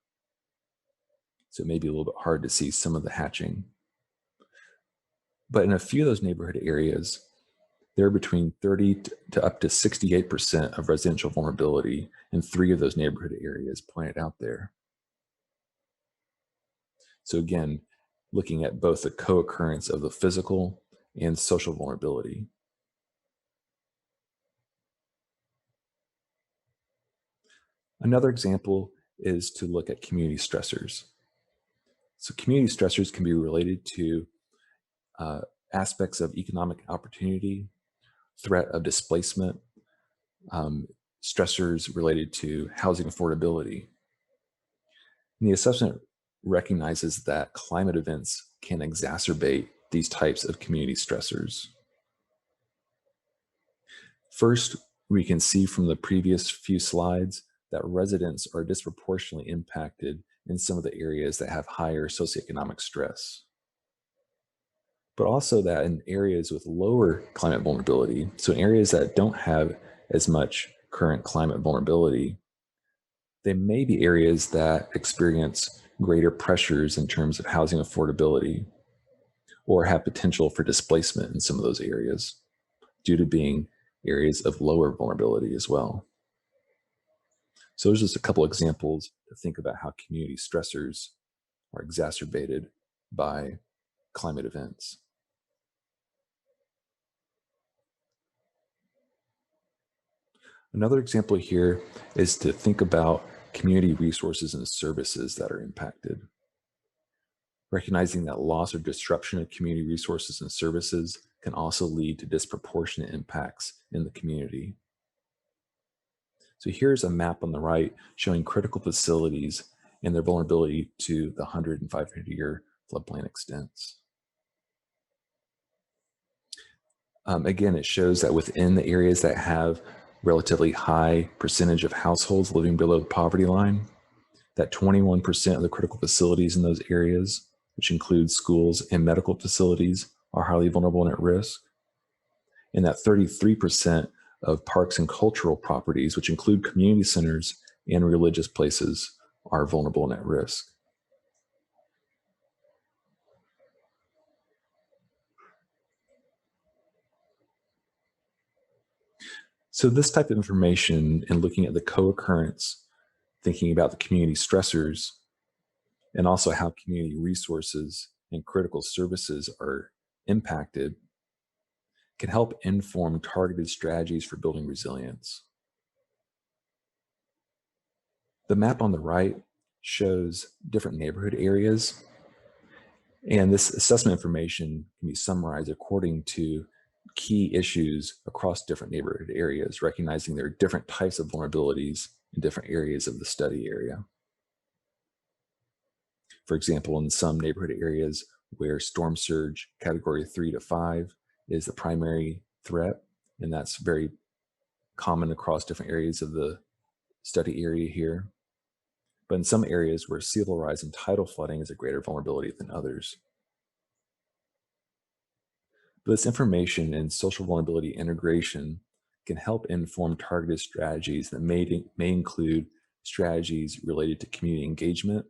D: So it may be a little bit hard to see some of the hatching. But in a few of those neighborhood areas, they're between 30 to up to 68% of residential vulnerability in 3 of those neighborhood areas pointed out there. So again, looking at both the co-occurrence of the physical and social vulnerability. Another example is to look at community stressors. So community stressors can be related to aspects of economic opportunity, threat of displacement, stressors related to housing affordability. And the assessment recognizes that climate events can exacerbate these types of community stressors. First, we can see from the previous few slides that residents are disproportionately impacted in some of the areas that have higher socioeconomic stress. But also that in areas with lower climate vulnerability, so in areas that don't have as much current climate vulnerability, they may be areas that experience greater pressures in terms of housing affordability or have potential for displacement in some of those areas due to being areas of lower vulnerability as well. So there's just a couple examples to think about how community stressors are exacerbated by climate events. Another example here is to think about community resources and services that are impacted. Recognizing that loss or disruption of community resources and services can also lead to disproportionate impacts in the community. So here's a map on the right showing critical facilities and their vulnerability to the 100 and 500-year floodplain extents. Again, it shows that within the areas that have relatively high percentage of households living below the poverty line, that 21% of the critical facilities in those areas, which includes schools and medical facilities, are highly vulnerable and at risk. And that 33% of parks and cultural properties, which include community centers and religious places, are vulnerable and at risk. So this type of information and looking at the co-occurrence, thinking about the community stressors, and also how community resources and critical services are impacted can help inform targeted strategies for building resilience. The map on the right shows different neighborhood areas, and this assessment information can be summarized according to key issues across different neighborhood areas, recognizing there are different types of vulnerabilities in different areas of the study area. For example, in some neighborhood areas where storm surge category 3 to 5 is the primary threat, and that's very common across different areas of the study area here. But in some areas where sea level rise and tidal flooding is a greater vulnerability than others. But this information and social vulnerability integration can help inform targeted strategies that may include strategies related to community engagement,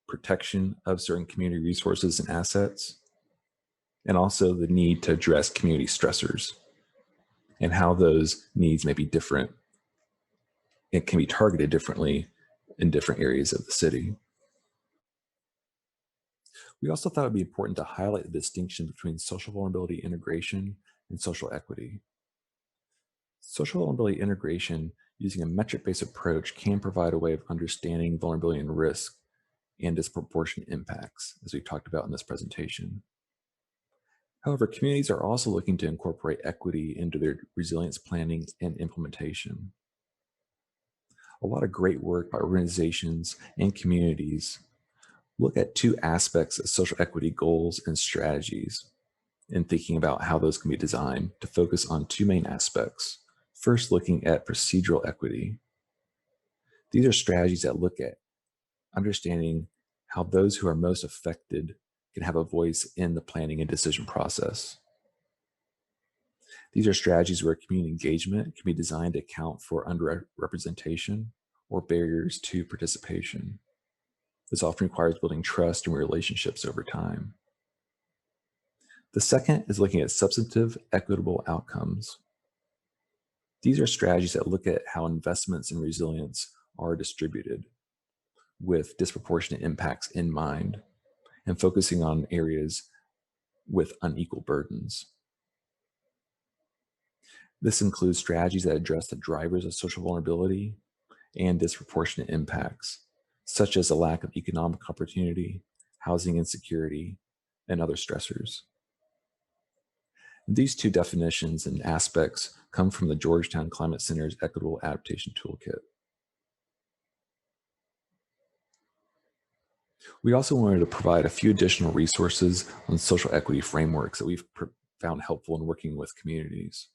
D: protection of certain community resources and assets, and also the need to address community stressors and how those needs may be different and can be targeted differently in different areas of the city. We also thought it would be important to highlight the distinction between social vulnerability integration and social equity. Social vulnerability integration using a metric-based approach can provide a way of understanding vulnerability and risk and disproportionate impacts, as we talked about in this presentation. However, communities are also looking to incorporate equity into their resilience planning and implementation. A lot of great work by organizations and communities look at two aspects of social equity goals and strategies and thinking about how those can be designed to focus on two main aspects. First, looking at procedural equity. These are strategies that look at understanding how those who are most affected can have a voice in the planning and decision process. These are strategies where community engagement can be designed to account for underrepresentation or barriers to participation. This often requires building trust and relationships over time. The second is looking at substantive, equitable outcomes. These are strategies that look at how investments in resilience are distributed with disproportionate impacts in mind and focusing on areas with unequal burdens. This includes strategies that address the drivers of social vulnerability and disproportionate impacts, such as a lack of economic opportunity, housing insecurity, and other stressors. These two definitions and aspects come from the Georgetown Climate Center's Equitable Adaptation Toolkit. We also wanted to provide a few additional resources on social equity frameworks that we've found helpful in working with communities.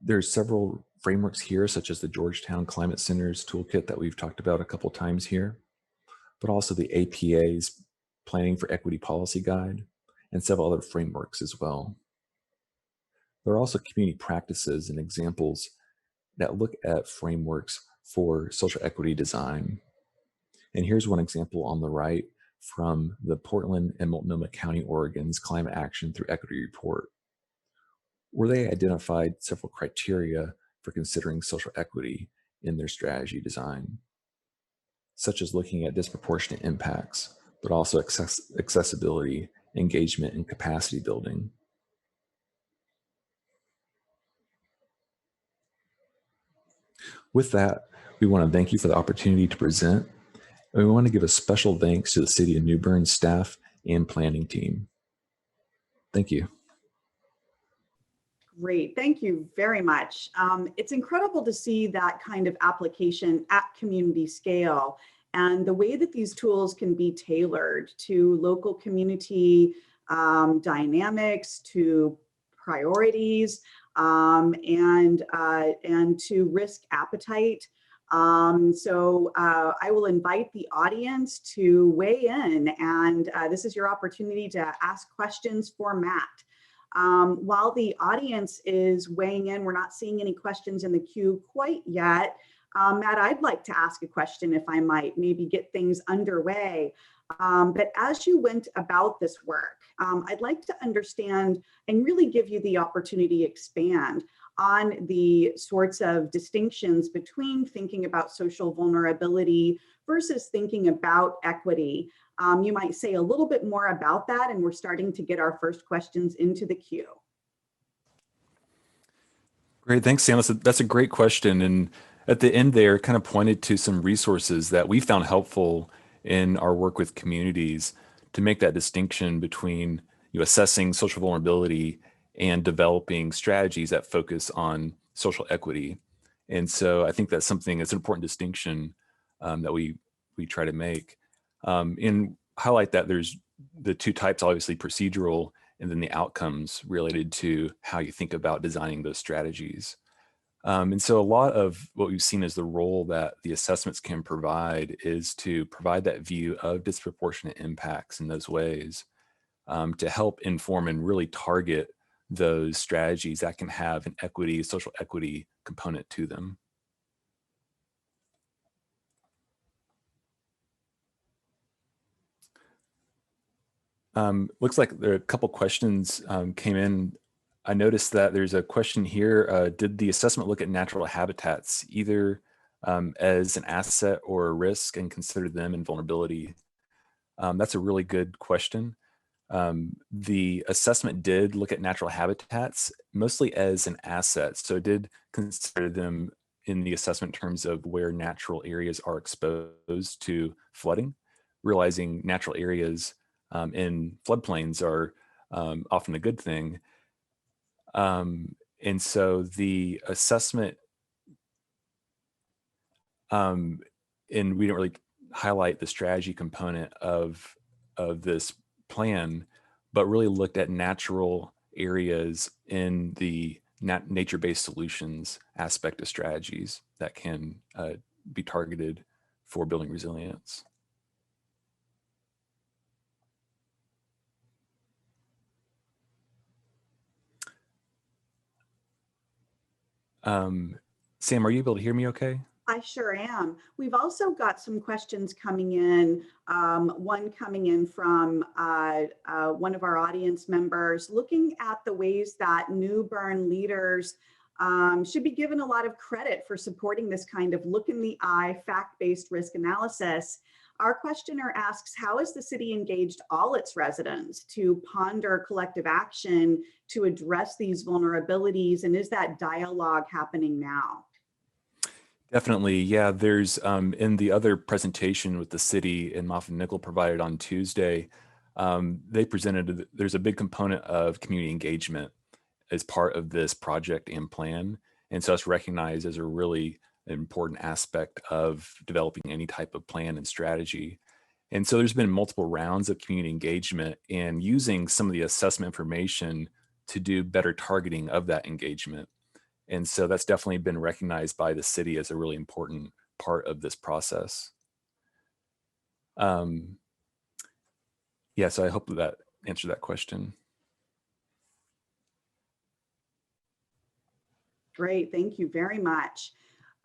D: There's several frameworks here, such as the Georgetown Climate Center's toolkit that we've talked about a couple times here, but also the APA's Planning for Equity Policy Guide, and several other frameworks as well. There are also community practices and examples that look at frameworks for social equity design. And here's one example on the right from the Portland and Multnomah County, Oregon's Climate Action Through Equity Report, where they identified several criteria for considering social equity in their strategy design, such as looking at disproportionate impacts, but also accessibility, engagement, and capacity building. With that, we want to thank you for the opportunity to present, and we want to give a special thanks to the City of New Bern staff and planning team. Thank you.
A: Great, thank you very much. It's incredible to see that kind of application at community scale and the way that these tools can be tailored to local community dynamics, to priorities, and to risk appetite. So I will invite the audience to weigh in, and this is your opportunity to ask questions for Matt. While the audience is weighing in, we're not seeing any questions in the queue quite yet. Matt, I'd like to ask a question if I might, maybe get things underway. But as you went about this work, I'd like to understand and really give you the opportunity to expand on the sorts of distinctions between thinking about social vulnerability versus thinking about equity. You might say a little bit more about that, and we're starting to get our first questions into the queue.
D: Great, thanks, Sam. That's a great question. And at the end there, kind of pointed to some resources that we found helpful in our work with communities to make that distinction between assessing social vulnerability and developing strategies that focus on social equity. And so I think that's something that's an important distinction that we try to make. And highlight that there's the two types, obviously procedural, and then the outcomes related to how you think about designing those strategies. And so a lot of what we've seen as the role that the assessments can provide is to provide that view of disproportionate impacts in those ways to help inform and really target those strategies that can have an equity, social equity component to them. Looks like there are a couple questions came in. I noticed that there's a question here. Did the assessment look at natural habitats either as an asset or a risk and consider them in vulnerability? That's a really good question. The assessment did look at natural habitats mostly as an asset. So it did consider them in the assessment in terms of where natural areas are exposed to flooding, realizing natural areas in floodplains are often a good thing. And so the assessment, and we don't really highlight the strategy component of this plan, but really looked at natural areas in the nature-based solutions aspect of strategies that can be targeted for building resilience. Sam, are you able to hear me okay?
A: I sure am. We've also got some questions coming in, one coming in from one of our audience members, looking at the ways that new Bern leaders should be given a lot of credit for supporting this kind of look in the eye, fact-based risk analysis. Our questioner asks, how has the city engaged all its residents to ponder collective action to address these vulnerabilities? And is that dialogue happening now?
D: Definitely, yeah. There's in the other presentation with the city and Moffett Nickel provided on Tuesday, they presented, there's a big component of community engagement as part of this project and plan. And so it's recognized as a really important aspect of developing any type of plan and strategy. And so there's been multiple rounds of community engagement and using some of the assessment information to do better targeting of that engagement. And so that's definitely been recognized by the city as a really important part of this process. Yeah, so I hope that answered that question.
A: Great, thank you very much.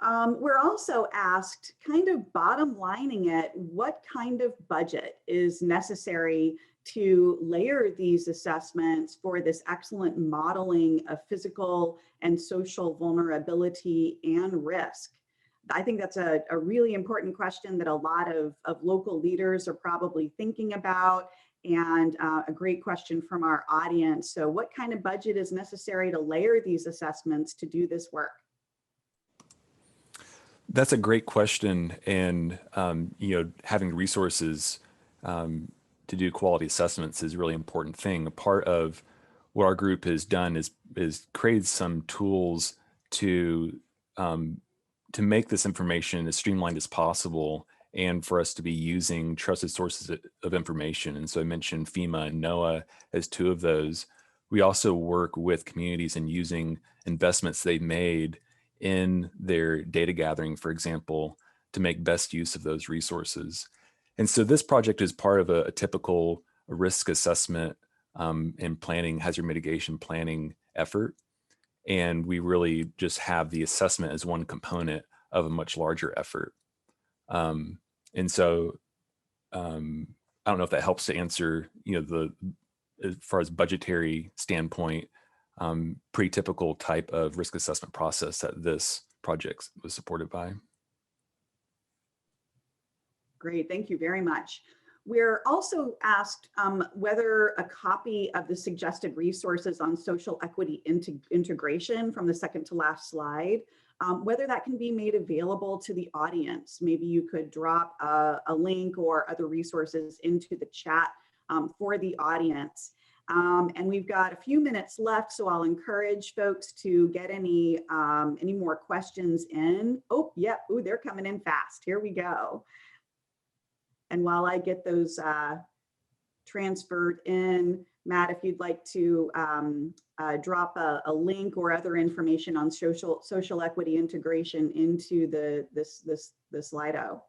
A: We're also asked, kind of bottom lining it, what kind of budget is necessary to layer these assessments for this excellent modeling of physical and social vulnerability and risk? I think that's a really important question that a lot of local leaders are probably thinking about, and a great question from our audience. So what kind of budget is necessary to layer these assessments to do this work?
D: That's a great question. And, having resources to do quality assessments is a really important thing. A part of what our group has done is create some tools to make this information as streamlined as possible and for us to be using trusted sources of information. And so I mentioned FEMA and NOAA as two of those. We also work with communities in using investments they've made in their data gathering, for example, to make best use of those resources. And so this project is part of a typical risk assessment and planning, hazard mitigation planning effort. And we really just have the assessment as one component of a much larger effort. And so I don't know if that helps to answer, as far as budgetary standpoint, pretty typical type of risk assessment process that this project was supported by.
A: Great, thank you very much. We're also asked whether a copy of the suggested resources on social equity integration from the second to last slide, whether that can be made available to the audience. Maybe you could drop a link or other resources into the chat for the audience. And we've got a few minutes left, so I'll encourage folks to get any more questions in. Oh, yeah, ooh, they're coming in fast. Here we go. And while I get those transferred in, Matt, if you'd like to drop a link or other information on social equity integration into the Slido.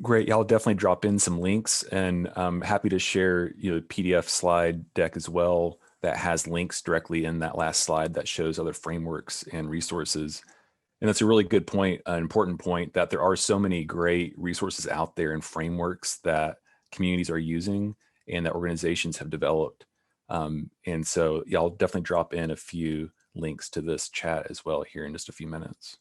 D: Great. Yeah, I'll definitely drop in some links, and I'm happy to share PDF slide deck as well that has links directly in that last slide that shows other frameworks and resources. And that's a really good point, an important point, that there are so many great resources out there and frameworks that communities are using and that organizations have developed. And so, yeah, I'll definitely drop in a few links to this chat as well here in just a few minutes.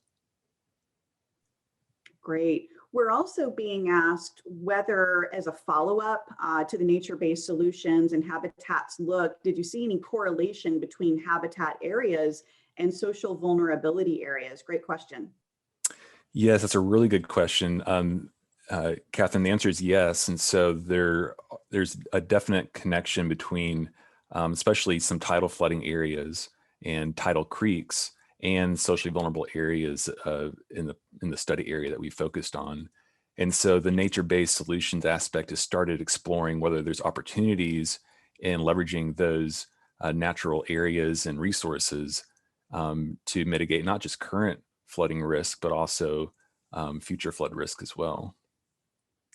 A: Great. We're also being asked whether, as a follow-up to the nature-based solutions and habitats look, did you see any correlation between habitat areas and social vulnerability areas? Great question.
D: Yes, that's a really good question. Catherine, the answer is yes. And so there's a definite connection between especially some tidal flooding areas and tidal creeks and socially vulnerable areas in the study area that we focused on. And so the nature-based solutions aspect has started exploring whether there's opportunities in leveraging those natural areas and resources to mitigate not just current flooding risk, but also future flood risk as well.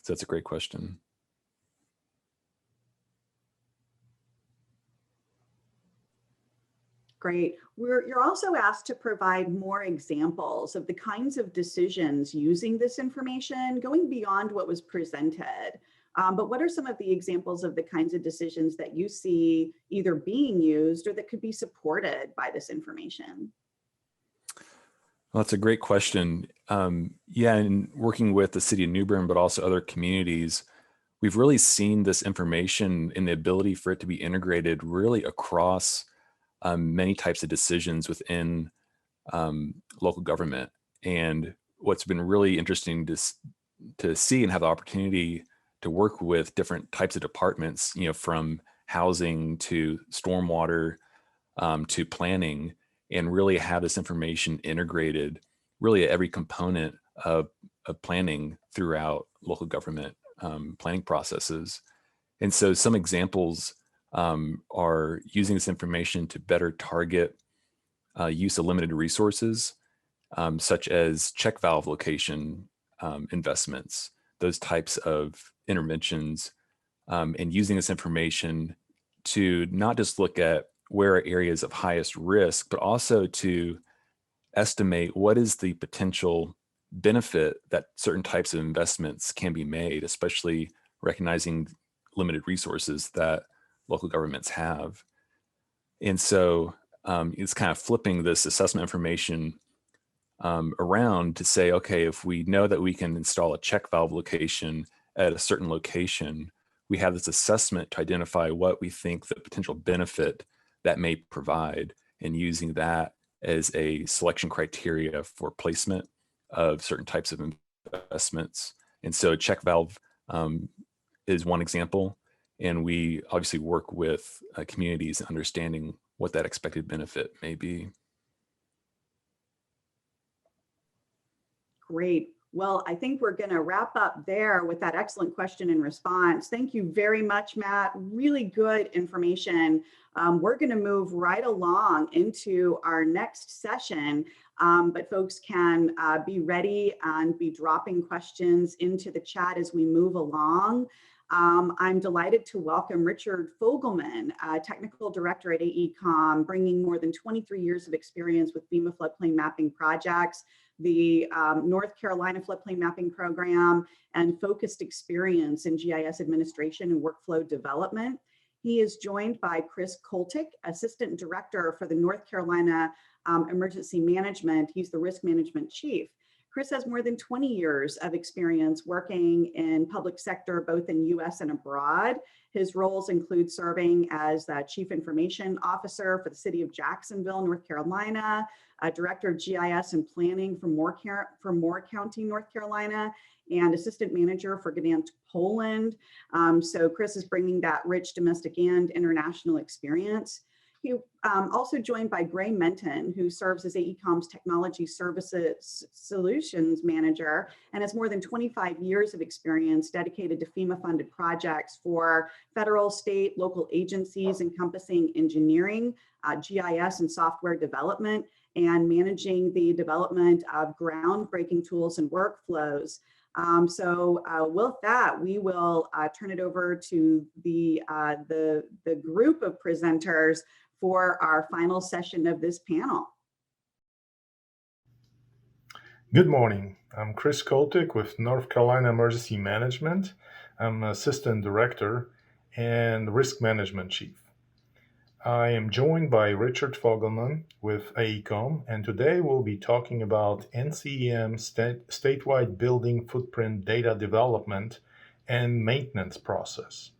D: So that's a great question.
A: Great. You're also asked to provide more examples of the kinds of decisions using this information, going beyond what was presented. But what are some of the examples of the kinds of decisions that you see either being used or that could be supported by this information?
D: Well, that's a great question. Yeah, and working with the city of New Bern, but also other communities, we've really seen this information and the ability for it to be integrated really across many types of decisions within local government. And what's been really interesting to see and have the opportunity to work with different types of departments, from housing to stormwater to planning, and really have this information integrated really at every component of planning throughout local government planning processes. And so some examples are using this information to better target use of limited resources, such as check valve location investments, those types of interventions, and using this information to not just look at where are areas of highest risk, but also to estimate what is the potential benefit that certain types of investments can be made, especially recognizing limited resources that local governments have. And so it's kind of flipping this assessment information around to say, okay, if we know that we can install a check valve location at a certain location, we have this assessment to identify what we think the potential benefit that may provide, and using that as a selection criteria for placement of certain types of investments. And so check valve is one example. And we obviously work with communities understanding what that expected benefit may be.
A: Great. Well, I think we're going to wrap up there with that excellent question and response. Thank you very much, Matt. Really good information. We're going to move right along into our next session, but folks can be ready and be dropping questions into the chat as we move along. I'm delighted to welcome Richard Fogleman, Technical Director at AECOM, bringing more than 23 years of experience with FEMA floodplain mapping projects. the North Carolina floodplain mapping program, and focused experience in GIS administration and workflow development. He is joined by Chris Koltick, Assistant Director for the North Carolina Emergency Management. He's the Risk Management Chief. Chris has more than 20 years of experience working in public sector, both in US and abroad. His roles include serving as the Chief Information Officer for the City of Jacksonville, North Carolina, Director of GIS and Planning for Moore County, North Carolina, and Assistant Manager for Gdansk, Poland. So Chris is bringing that rich domestic and international experience. He also joined by Gray Menton, who serves as AECOM's Technology Services Solutions Manager and has more than 25 years of experience dedicated to FEMA-funded projects for federal, state, local agencies encompassing engineering, GIS, and software development, and managing the development of groundbreaking tools and workflows. With that, we will turn it over to the group of presenters for our final session of this panel.
E: Good morning. I'm Chris Koltick with North Carolina Emergency Management. I'm Assistant Director and Risk Management Chief. I am joined by Richard Fogleman with AECOM, and today we'll be talking about NCEM statewide building footprint data development and maintenance process.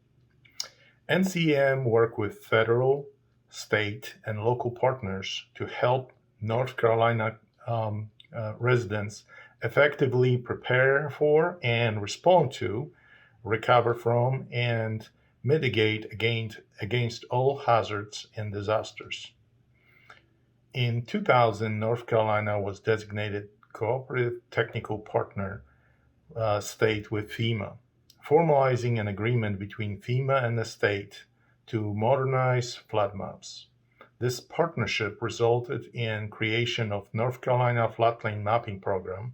E: NCEM work with federal, state, and local partners to help North Carolina residents effectively prepare for and respond to, recover from, and mitigate against all hazards and disasters. In 2000, North Carolina was designated Cooperative Technical Partner state with FEMA, formalizing an agreement between FEMA and the state to modernize flood maps. This partnership resulted in creation of North Carolina Floodplain Mapping Program.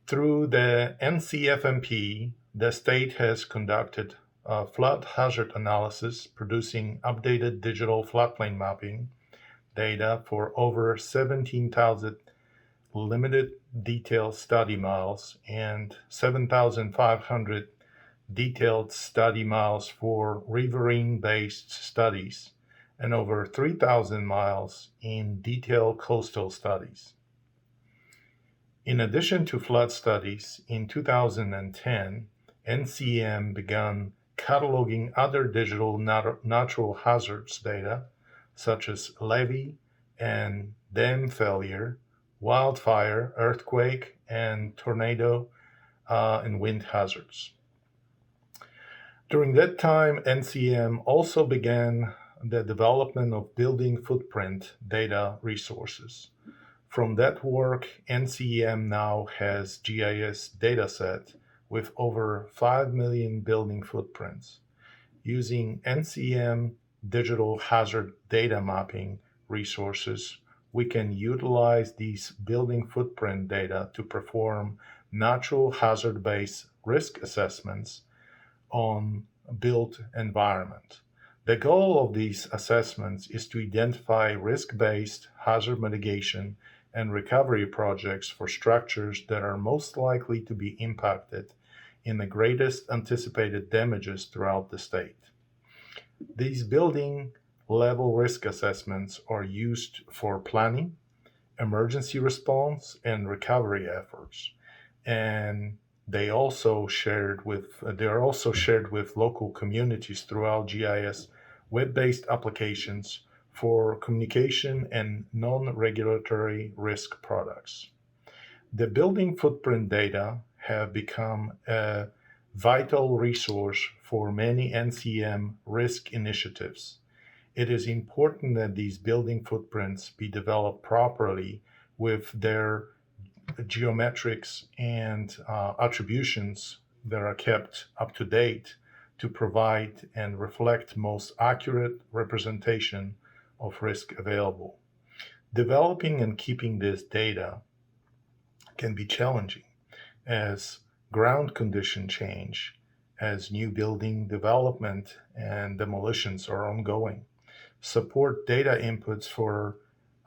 E: Through the NCFMP, the state has conducted flood hazard analysis, producing updated digital floodplain mapping data for over 17,000 limited detailed study miles and 7,500 detailed study miles for riverine-based studies, and over 3,000 miles in detailed coastal studies. In addition to flood studies, in 2010, NCEM began cataloging other digital natural hazards data, such as levee and dam failure, wildfire, earthquake, and tornado and wind hazards. During that time, NCEM also began the development of building footprint data resources. From that work, NCEM now has GIS dataset with over 5 million building footprints. Using NCEM digital hazard data mapping resources, we can utilize these building footprint data to perform natural hazard-based risk assessments on built environment. The goal of these assessments is to identify risk-based hazard mitigation and recovery projects for structures that are most likely to be impacted in the greatest anticipated damages throughout the state. These building level risk assessments are used for planning, emergency response, and recovery efforts, and they are also shared with local communities throughout GIS web-based applications for communication and non-regulatory risk products. The building footprint data have become a vital resource for many NCEM risk initiatives. It is important that these building footprints be developed properly with their geometrics and attributions that are kept up to date to provide and reflect most accurate representation of risk available. Developing and keeping this data can be challenging as ground condition change, as new building development and demolitions are ongoing. Support data inputs for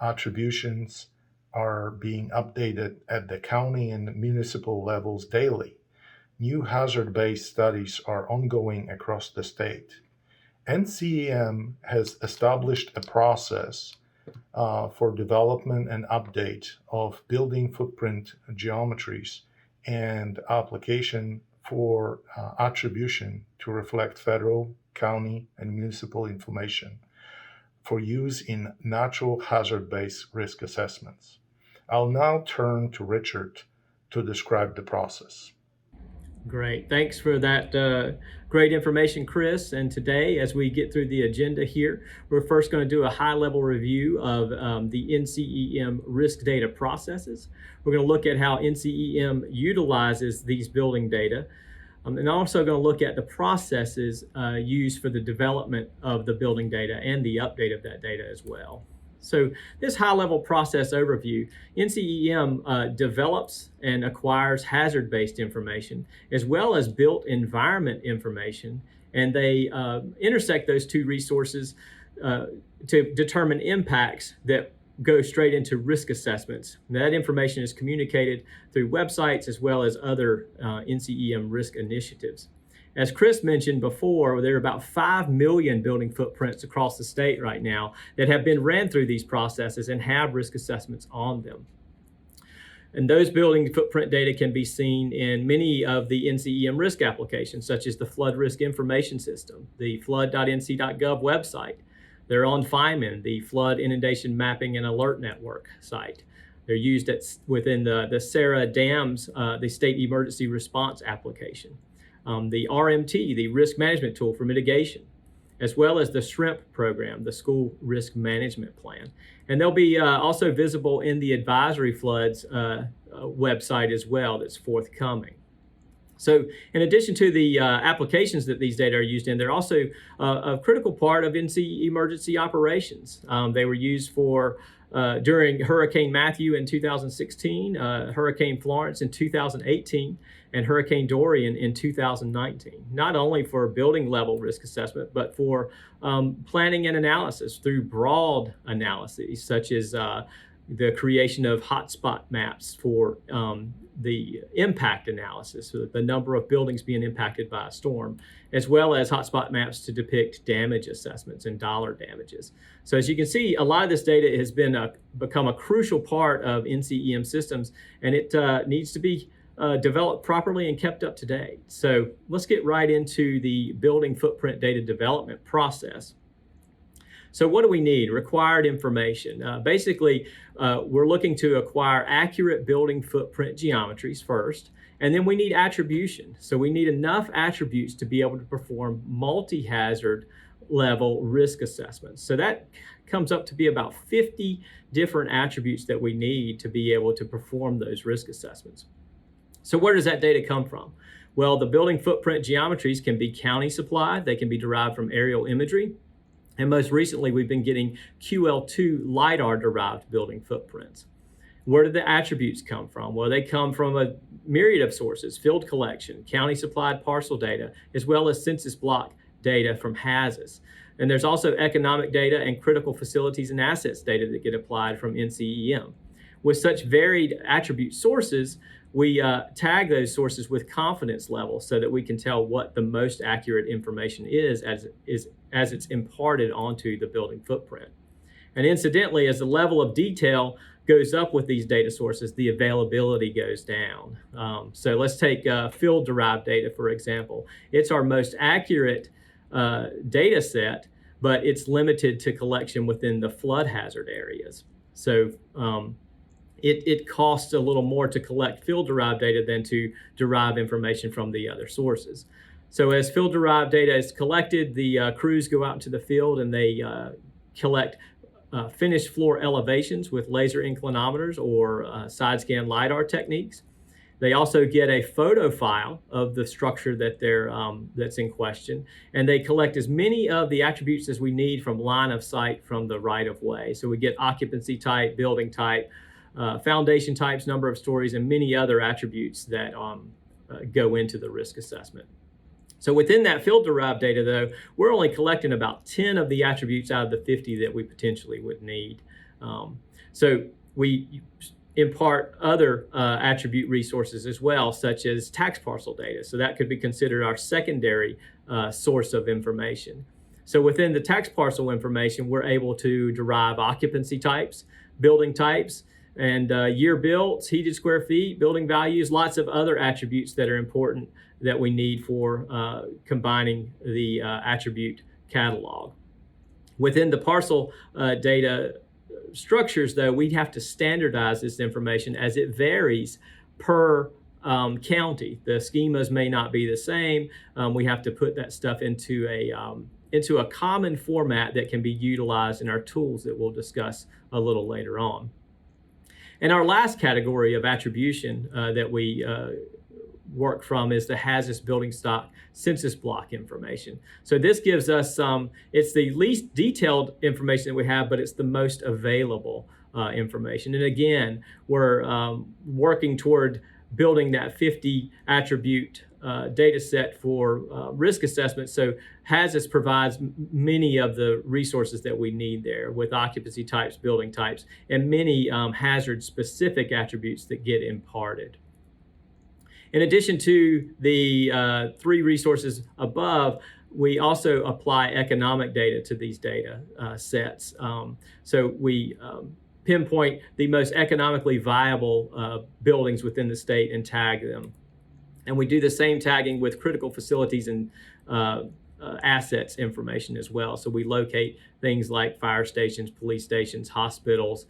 E: attributions are being updated at the county and municipal levels daily. New hazard-based studies are ongoing across the state. NCEM has established a process for development and update of building footprint geometries and application for attribution to reflect federal, county, and municipal information for use in natural hazard-based risk assessments. I'll now turn to Richard to describe the process.
F: Great. Thanks for that great information, Chris. And today, as we get through the agenda here, we're first going to do a high-level review of the NCEM risk data processes. We're going to look at how NCEM utilizes these building data, and also going to look at the processes used for the development of the building data and the update of that data as well. So this high-level process overview, NCEM develops and acquires hazard-based information as well as built environment information, and they intersect those two resources to determine impacts that go straight into risk assessments. And that information is communicated through websites as well as other NCEM risk initiatives. As Chris mentioned before, there are about 5 million building footprints across the state right now that have been ran through these processes and have risk assessments on them. And those building footprint data can be seen in many of the NCEM risk applications, such as the Flood Risk Information System, the flood.nc.gov website. They're on FEMA, the Flood Inundation Mapping and Alert Network site. They're used within the Sarah Dams, the State Emergency Response application. The RMT, the Risk Management Tool for Mitigation, as well as the SHRIMP program, the School Risk Management Plan. And they'll be also visible in the Advisory Floods website as well that's forthcoming. So in addition to the applications that these data are used in, they're also a critical part of NC emergency operations. They were used for during Hurricane Matthew in 2016, Hurricane Florence in 2018, and Hurricane Dorian in 2019, not only for building level risk assessment, but for planning and analysis through broad analyses, such as the creation of hotspot maps for the impact analysis, so the number of buildings being impacted by a storm, as well as hotspot maps to depict damage assessments and dollar damages. So as you can see, a lot of this data has become a crucial part of NCEM systems, and it needs to be developed properly and kept up to date. So let's get right into the building footprint data development process. So what do we need? Required information. Basically, we're looking to acquire accurate building footprint geometries first, and then we need attribution. So we need enough attributes to be able to perform multi-hazard level risk assessments. So that comes up to be about 50 different attributes that we need to be able to perform those risk assessments. So where does that data come from? Well, the building footprint geometries can be county supplied. They can be derived from aerial imagery. And most recently, we've been getting QL2 LiDAR-derived building footprints. Where do the attributes come from? Well, they come from a myriad of sources: field collection, county-supplied parcel data, as well as census block data from HAZIS. And there's also economic data and critical facilities and assets data that get applied from NCEM. With such varied attribute sources, we tag those sources with confidence levels so that we can tell what the most accurate information is as it's imparted onto the building footprint. And incidentally, as the level of detail goes up with these data sources, the availability goes down. So let's take field-derived data, for example. It's our most accurate data set, but it's limited to collection within the flood hazard areas. So it costs a little more to collect field-derived data than to derive information from the other sources. So as field-derived data is collected, the crews go out into the field and they collect finished floor elevations with laser inclinometers or side scan LiDAR techniques. They also get a photo file of the structure that that's in question, and they collect as many of the attributes as we need from line of sight from the right of way. So we get occupancy type, building type, foundation types, number of stories, and many other attributes that go into the risk assessment. So within that field-derived data, though, we're only collecting about 10 of the attributes out of the 50 that we potentially would need. So we impart other attribute resources as well, such as tax parcel data. So that could be considered our secondary source of information. So within the tax parcel information, we're able to derive occupancy types, building types, and year built, heated square feet, building values, lots of other attributes that are important that we need for combining the attribute catalog. Within the parcel data structures, though, we have to standardize this information as it varies per county. The schemas may not be the same. We have to put that stuff into a common format that can be utilized in our tools that we'll discuss a little later on. And our last category of attribution that we work from is the hazardous building stock census block information. So this gives us it's the least detailed information that we have, but it's the most available information. And again, we're working toward building that 50 attribute data set for risk assessment. So hazardous provides many of the resources that we need there with occupancy types, building types, and many hazard specific attributes that get imparted. In addition to the 3 resources above, we also apply economic data to these data sets. So we pinpoint the most economically viable buildings within the state and tag them. And we do the same tagging with critical facilities and assets information as well. So we locate things like fire stations, police stations, hospitals,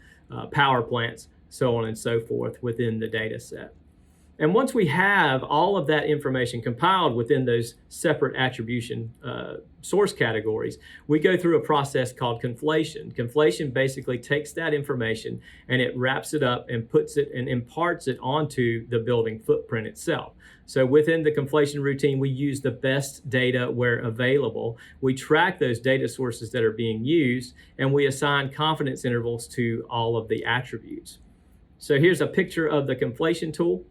F: power plants, so on and so forth within the data set. And once we have all of that information compiled within those separate attribution source categories, we go through a process called conflation. Conflation basically takes that information and it wraps it up and puts it and imparts it onto the building footprint itself. So within the conflation routine, we use the best data where available. We track those data sources that are being used, and we assign confidence intervals to all of the attributes. So here's a picture of the conflation tool.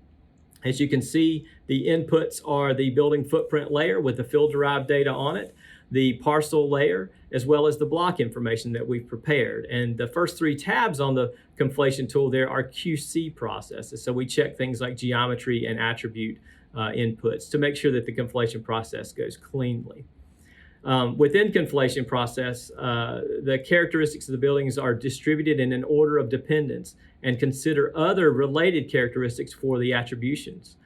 F: As you can see, the inputs are the building footprint layer with the field-derived data on it, the parcel layer, as well as the block information that we've prepared. And the first 3 tabs on the conflation tool there are QC processes. So we check things like geometry and attribute inputs to make sure that the conflation process goes cleanly. Within conflation process, the characteristics of the buildings are distributed in an order of dependence and consider other related characteristics for the attributions.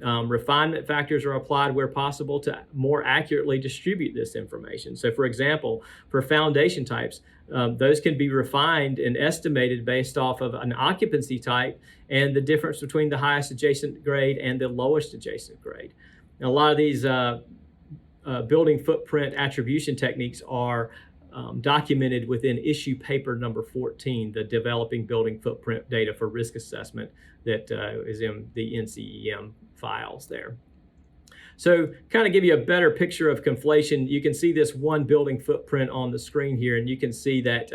F: Refinement factors are applied where possible to more accurately distribute this information. So for example, for foundation types, those can be refined and estimated based off of an occupancy type and the difference between the highest adjacent grade and the lowest adjacent grade. Now, a lot of these building footprint attribution techniques are documented within issue paper number 14, the developing building footprint data for risk assessment that is in the NCEM files there. So kind of give you a better picture of conflation, you can see this one building footprint on the screen here, and you can see that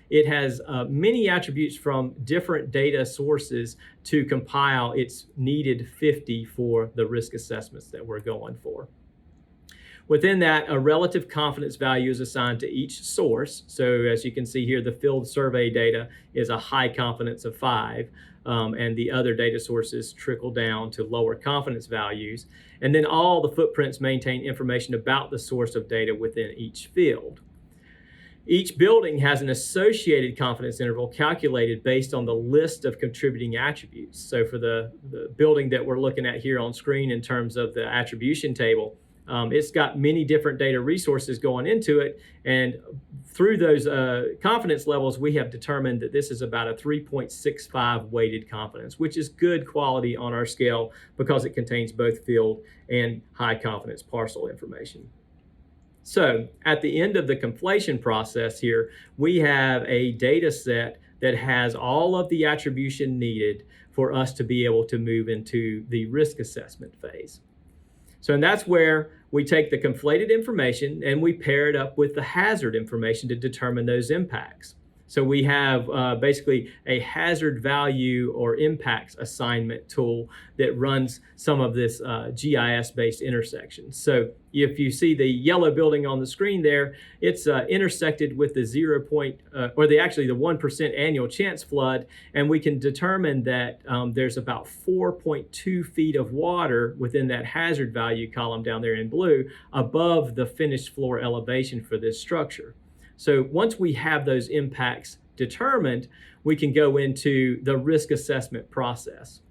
F: it has many attributes from different data sources to compile its needed 50 for the risk assessments that we're going for. Within that, a relative confidence value is assigned to each source. So as you can see here, the field survey data is a high confidence of 5, and the other data sources trickle down to lower confidence values. And then all the footprints maintain information about the source of data within each field. Each building has an associated confidence interval calculated based on the list of contributing attributes. So for the building that we're looking at here on screen in terms of the attribution table, it's got many different data resources going into it, and through those confidence levels, we have determined that this is about a 3.65 weighted confidence, which is good quality on our scale because it contains both field and high confidence parcel information. So at the end of the conflation process here, we have a data set that has all of the attribution needed for us to be able to move into the risk assessment phase. So, and that's where we take the conflated information and we pair it up with the hazard information to determine those impacts. So we have basically a hazard value or impacts assignment tool that runs some of this GIS-based intersections. So if you see the yellow building on the screen there, it's intersected with the actually the 1% annual chance flood, and we can determine that there's about 4.2 feet of water within that hazard value column down there in blue above the finished floor elevation for this structure. So once we have those impacts determined, we can go into the risk assessment process.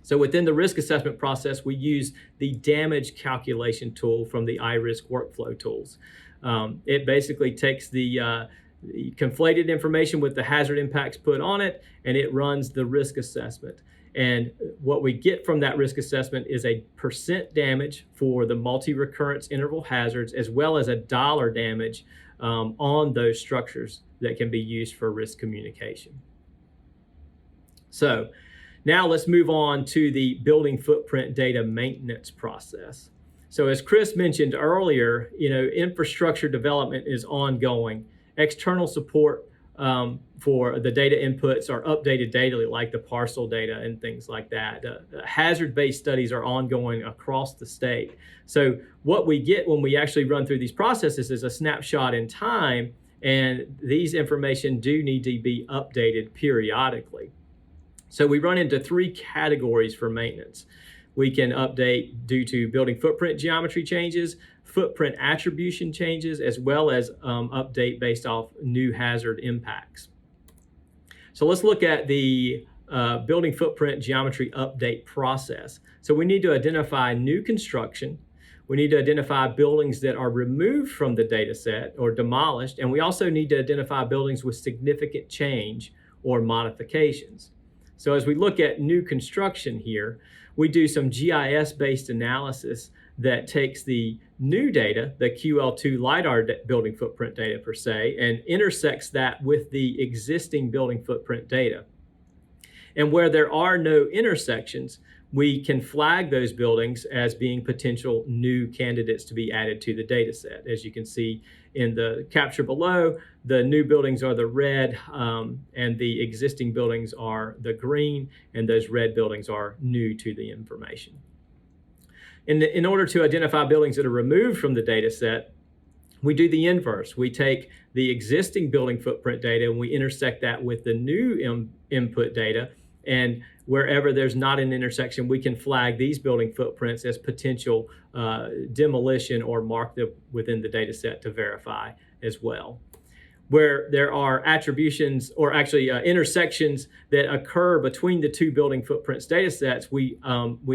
F: So within the risk assessment process, we use the damage calculation tool from the iRisk workflow tools. It basically takes the conflated information with the hazard impacts put on it, and it runs the risk assessment. And what we get from that risk assessment is a % damage for the multi-recurrence interval hazards, as well as a dollar damage on those structures that can be used for risk communication. So now let's move on to the building footprint data maintenance process. So as Chris mentioned earlier, infrastructure development is ongoing. External support for the data inputs are updated daily, like the parcel data and things like that. Hazard-based studies are ongoing across the state. So what we get when we actually run through these processes is a snapshot in time, and these information do need to be updated periodically. So we run into 3 categories for maintenance. We can update due to building footprint geometry changes, footprint attribution changes, as well as update based off new hazard impacts. So let's look at the building footprint geometry update process. So we need to identify new construction. We need to identify buildings that are removed from the data set or demolished. And we also need to identify buildings with significant change or modifications. So as we look at new construction here, we do some GIS-based analysis that takes the new data, the QL2 LiDAR building footprint data per se, and intersects that with the existing building footprint data. And where there are no intersections, we can flag those buildings as being potential new candidates to be added to the data set. As you can see in the capture below, the new buildings are the red, and the existing buildings are the green, and those red buildings are new to the information. In order to identify buildings that are removed from the data set, we do the inverse. We take the existing building footprint data and we intersect that with the new input data. And wherever there's not an intersection, we can flag these building footprints as potential demolition or mark them within the data set to verify as well. Where there are attributions or actually intersections that occur between the 2 building footprints data sets, we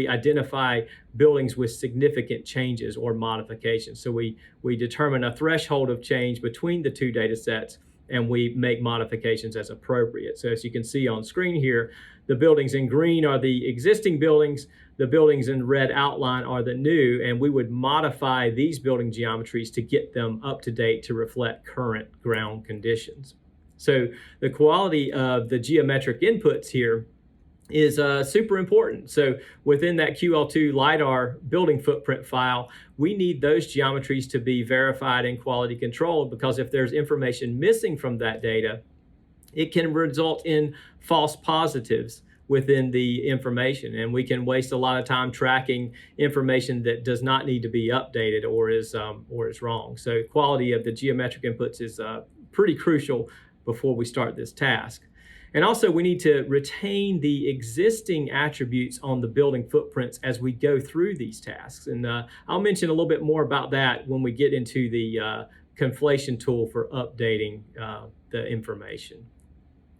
F: identify buildings with significant changes or modifications. So we determine a threshold of change between the 2 data sets, and we make modifications as appropriate. So as you can see on screen here, the buildings in green are the existing buildings, the buildings in red outline are the new, and we would modify these building geometries to get them up to date to reflect current ground conditions. So the quality of the geometric inputs here is super important. So within that QL2 LiDAR building footprint file, we need those geometries to be verified and quality controlled, because if there's information missing from that data, it can result in false positives within the information, and we can waste a lot of time tracking information that does not need to be updated or is wrong. So quality of the geometric inputs is pretty crucial before we start this task. And also we need to retain the existing attributes on the building footprints as we go through these tasks. And I'll mention a little bit more about that when we get into the conflation tool for updating the information.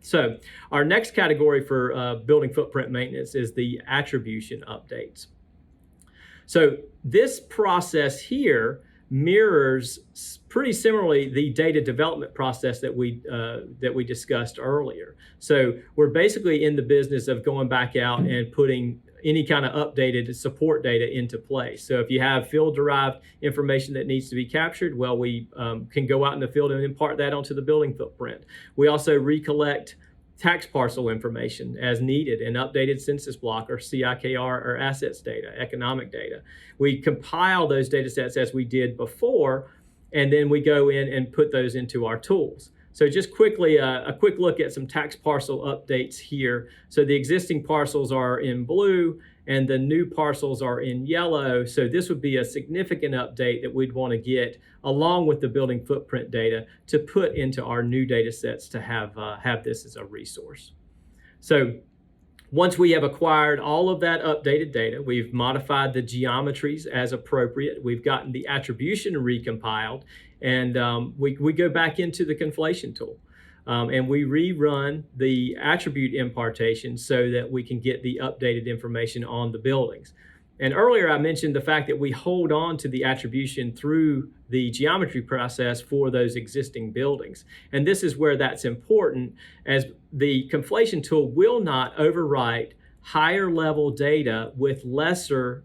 F: So our next category for building footprint maintenance is the attribution updates. So this process here mirrors pretty similarly the data development process that we discussed earlier. So we're basically in the business of going back out and putting any kind of updated support data into place. So if you have field-derived information that needs to be captured, well, we can go out in the field and impart that onto the building footprint. We also recollect tax parcel information as needed and updated census block or CIKR or assets data, economic data. We compile those data sets as we did before, and then we go in and put those into our tools. So just quickly, a quick look at some tax parcel updates here. So the existing parcels are in blue and the new parcels are in yellow. So this would be a significant update that we'd want to get along with the building footprint data to put into our new data sets to have this as a resource. So once we have acquired all of that updated data, we've modified the geometries as appropriate, we've gotten the attribution recompiled, and we go back into the conflation tool. And we rerun the attribute impartation so that we can get the updated information on the buildings. And earlier I mentioned the fact that we hold on to the attribution through the geometry process for those existing buildings. And this is where that's important, as the conflation tool will not overwrite higher level data with lesser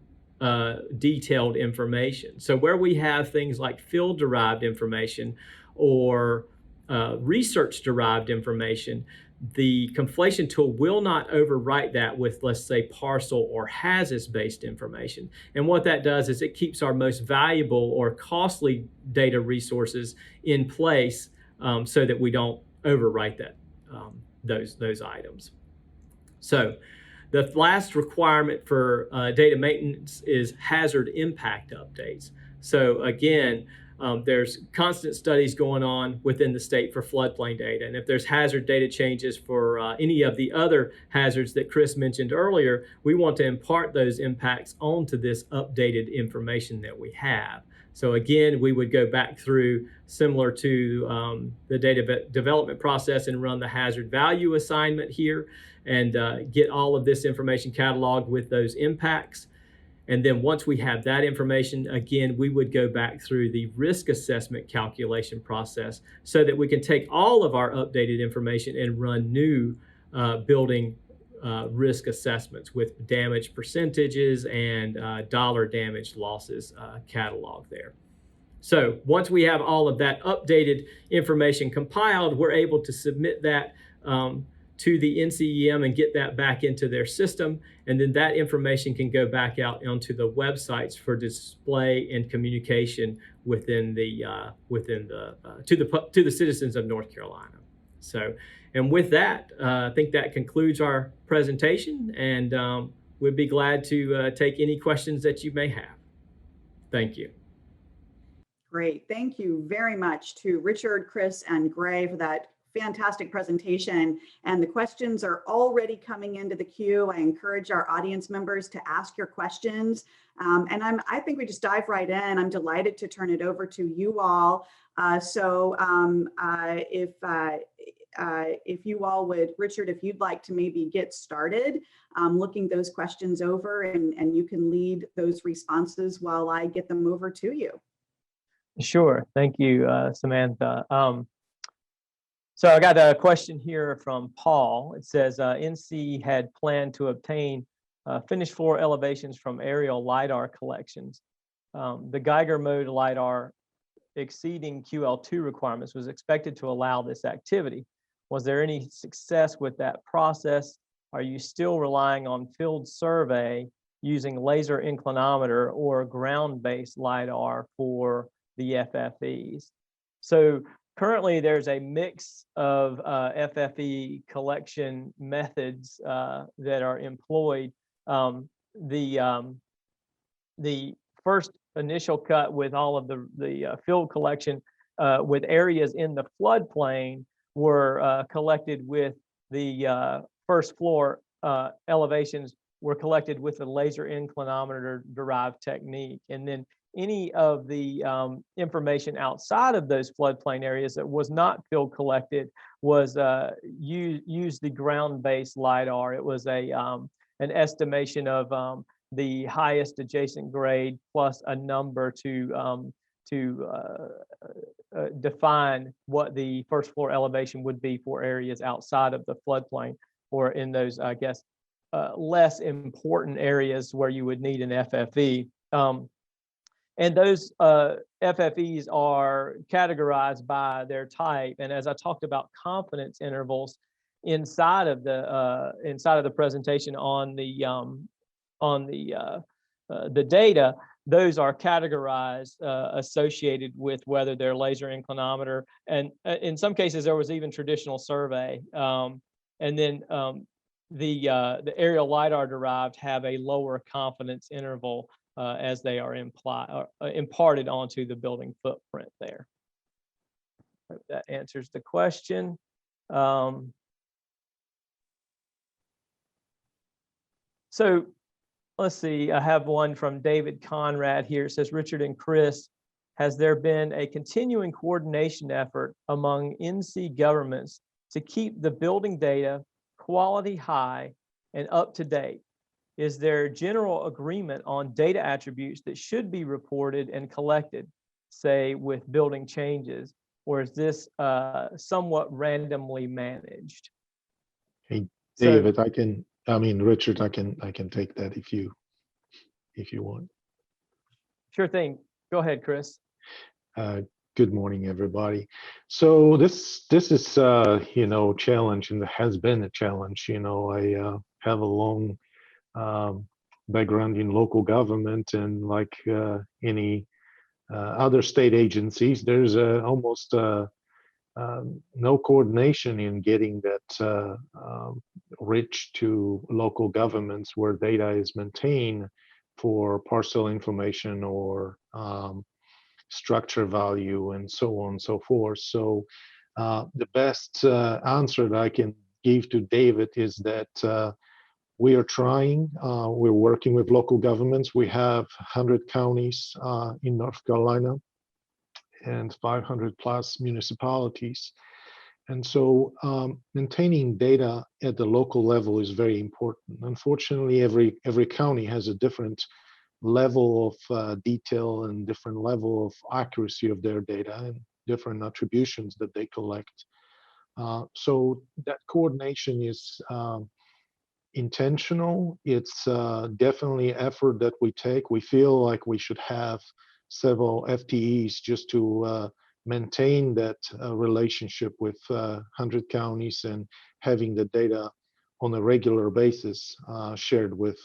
F: detailed information. So where we have things like field derived information or research derived information, the conflation tool will not overwrite that with, let's say, parcel or HAZIS based information. And what that does is it keeps our most valuable or costly data resources in place so that we don't overwrite that those items. So the last requirement for data maintenance is hazard impact updates. So again, there's constant studies going on within the state for floodplain data. And if there's hazard data changes for any of the other hazards that Chris mentioned earlier, we want to impart those impacts onto this updated information that we have. So again, we would go back through, similar to the data development process, and run the hazard value assignment here and get all of this information cataloged with those impacts. And then once we have that information, again, we would go back through the risk assessment calculation process so that we can take all of our updated information and run new building risk assessments with damage percentages and dollar damage losses catalog there. So once we have all of that updated information compiled, we're able to submit that to the NCEM and get that back into their system. And then that information can go back out onto the websites for display and communication within the to the citizens of North Carolina. So, and with that, I think that concludes our presentation, and we'd be glad to take any questions that you may have. Thank you.
A: Great. Thank you very much to Richard, Chris, and Gray for that fantastic presentation. And the questions are already coming into the queue. I encourage our audience members to ask your questions. And I think we just dive right in. I'm delighted to turn it over to you all. If you all would, Richard, if you'd like to maybe get started looking those questions over, and you can lead those responses while I get them over to you.
G: Sure. Thank you, Samantha. So I got a question here from Paul. It says NC had planned to obtain finished floor elevations from aerial LiDAR collections. The Geiger mode LiDAR exceeding QL2 requirements was expected to allow this activity. Was there any success with that process? Are you still relying on field survey using laser inclinometer or ground-based LiDAR for the FFEs? So currently, there's a mix of FFE collection methods that are employed. The first initial cut with all of the field collection with areas in the floodplain were collected with the first floor elevations were collected with the laser inclinometer derived technique. And then any of the information outside of those floodplain areas that was not field collected was used the ground-based LiDAR. It was an estimation of the highest adjacent grade plus a number to define what the first floor elevation would be for areas outside of the floodplain, or in those, I guess, less important areas where you would need an FFE. And those FFEs are categorized by their type. And as I talked about confidence intervals inside of the presentation on the the data, those are categorized associated with whether they're laser inclinometer, and in some cases there was even traditional survey. And then the aerial LiDAR derived have a lower confidence interval as they are imparted onto the building footprint there. Hope that answers the question. So let's see, I have one from David Conrad here. It says, Richard and Chris, has there been a continuing coordination effort among NC governments to keep the building data quality high and up to date? Is there general agreement on data attributes that should be reported and collected, say with building changes, or is this somewhat randomly managed?
H: Hey, David, Richard, I can take that if you want.
G: Sure thing. Go ahead, Chris.
H: Good morning, everybody. So this is challenge, and has been a challenge. I have a long background in local government, and like any other state agencies, there's almost no coordination in getting that rich to local governments where data is maintained for parcel information or structure value and so on and so forth. So the best answer that I can give to David is that we are trying, we're working with local governments. We have 100 counties in North Carolina and 500 plus municipalities. And so maintaining data at the local level is very important. Unfortunately, every county has a different level of detail and different level of accuracy of their data and different attributions that they collect. So that coordination is intentional. It's definitely effort that we take. We feel like we should have several FTEs just to maintain that relationship with 100 counties and having the data on a regular basis shared with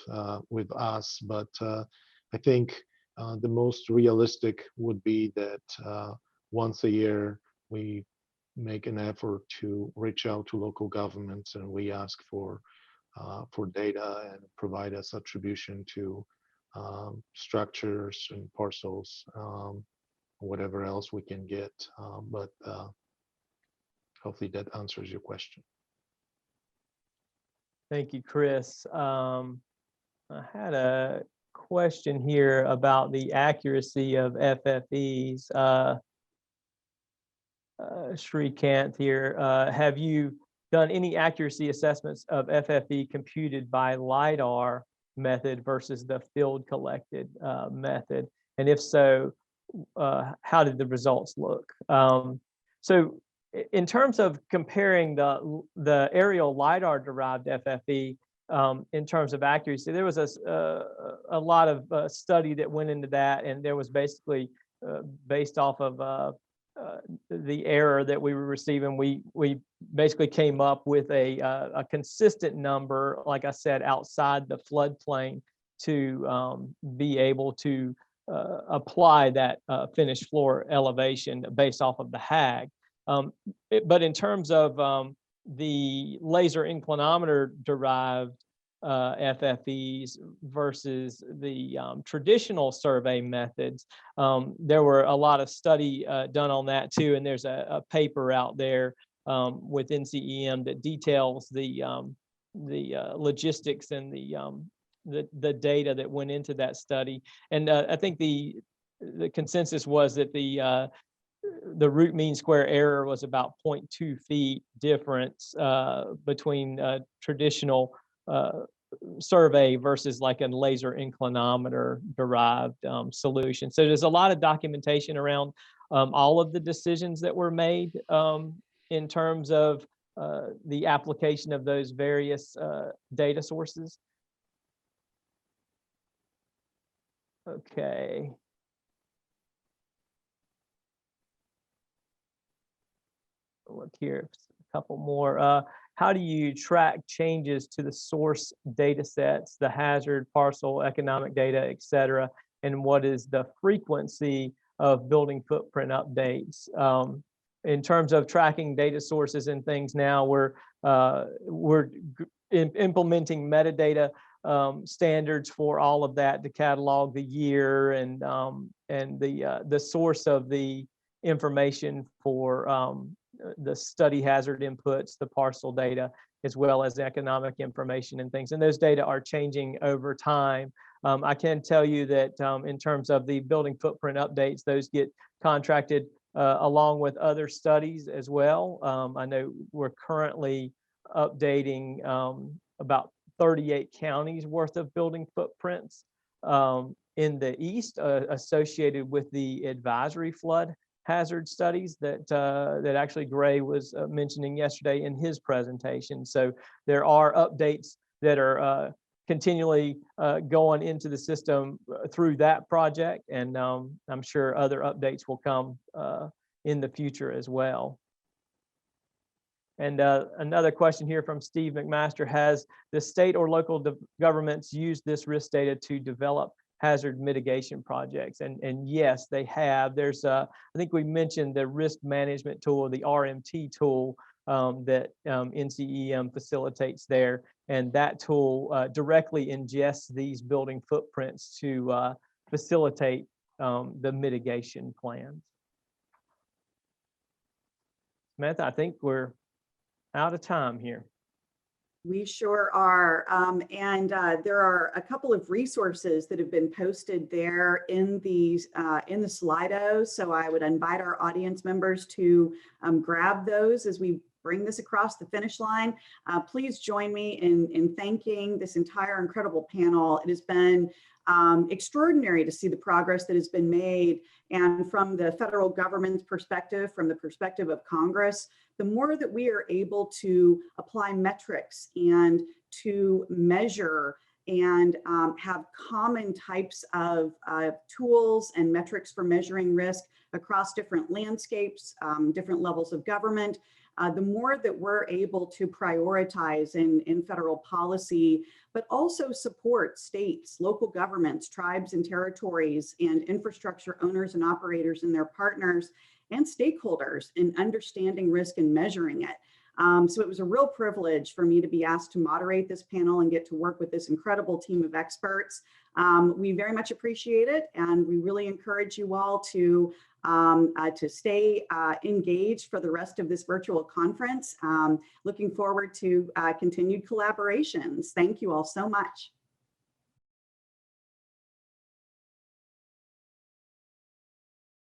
H: us. But I think the most realistic would be that once a year we make an effort to reach out to local governments and we ask for data and provide us attribution to structures and parcels, whatever else we can get. But hopefully that answers your question.
G: Thank you, Chris. I had a question here about the accuracy of FFEs. Shrikant here, have you done any accuracy assessments of FFE computed by LiDAR method versus the field collected method? And if so, how did the results look? So in terms of comparing the aerial LiDAR derived FFE in terms of accuracy, there was a lot of study that went into that, and there was basically based off of the error that we were receiving, we basically came up with a consistent number, like I said, outside the floodplain to be able to apply that finished floor elevation based off of the HAG. But in terms of the laser inclinometer derived FFEs versus the traditional survey methods, there were a lot of study done on that too, and there's a paper out there with NCEM that details the logistics and the data that went into that study. And I think the consensus was that the root mean square error was about 0.2 feet difference between traditional survey versus like a laser inclinometer derived solution. So there's a lot of documentation around all of the decisions that were made in terms of the application of those various data sources. Okay. Look here, a couple more. how do you track changes to the source data sets, the hazard, parcel, economic data, et cetera, and what is the frequency of building footprint updates? In terms of tracking data sources and things now, we're implementing metadata standards for all of that to catalog the year and the source of the information for the study hazard inputs, the parcel data, as well as economic information and things. And those data are changing over time. I can tell you that in terms of the building footprint updates, those get contracted along with other studies as well. I know we're currently updating about 38 counties worth of building footprints in the east associated with the advisory flood hazard studies that actually Gray was mentioning yesterday in his presentation. So there are updates that are continually going into the system through that project, and I'm sure other updates will come in the future as well. And another question here from Steve McMaster: has the state or local governments used this risk data to develop hazard mitigation projects? And yes, they have. There's I think we mentioned the risk management tool, the RMT tool that NCEM facilitates there, and that tool directly ingests these building footprints to facilitate the mitigation plans. Samantha, I think we're out of time here.
A: We sure are. There are a couple of resources that have been posted there in the Slido. So I would invite our audience members to grab those as we bring this across the finish line. Please join me in thanking this entire incredible panel. It has been extraordinary to see the progress that has been made. And from the federal government's perspective, from the perspective of Congress, the more that we are able to apply metrics and to measure and have common types of tools and metrics for measuring risk across different landscapes, different levels of government, the more that we're able to prioritize in federal policy, but also support states, local governments, tribes and territories, and infrastructure owners and operators and their partners and stakeholders in understanding risk and measuring it. So it was a real privilege for me to be asked to moderate this panel and get to work with this incredible team of experts. We very much appreciate it, and we really encourage you all to stay engaged for the rest of this virtual conference. Looking forward to continued collaborations. Thank you all so much.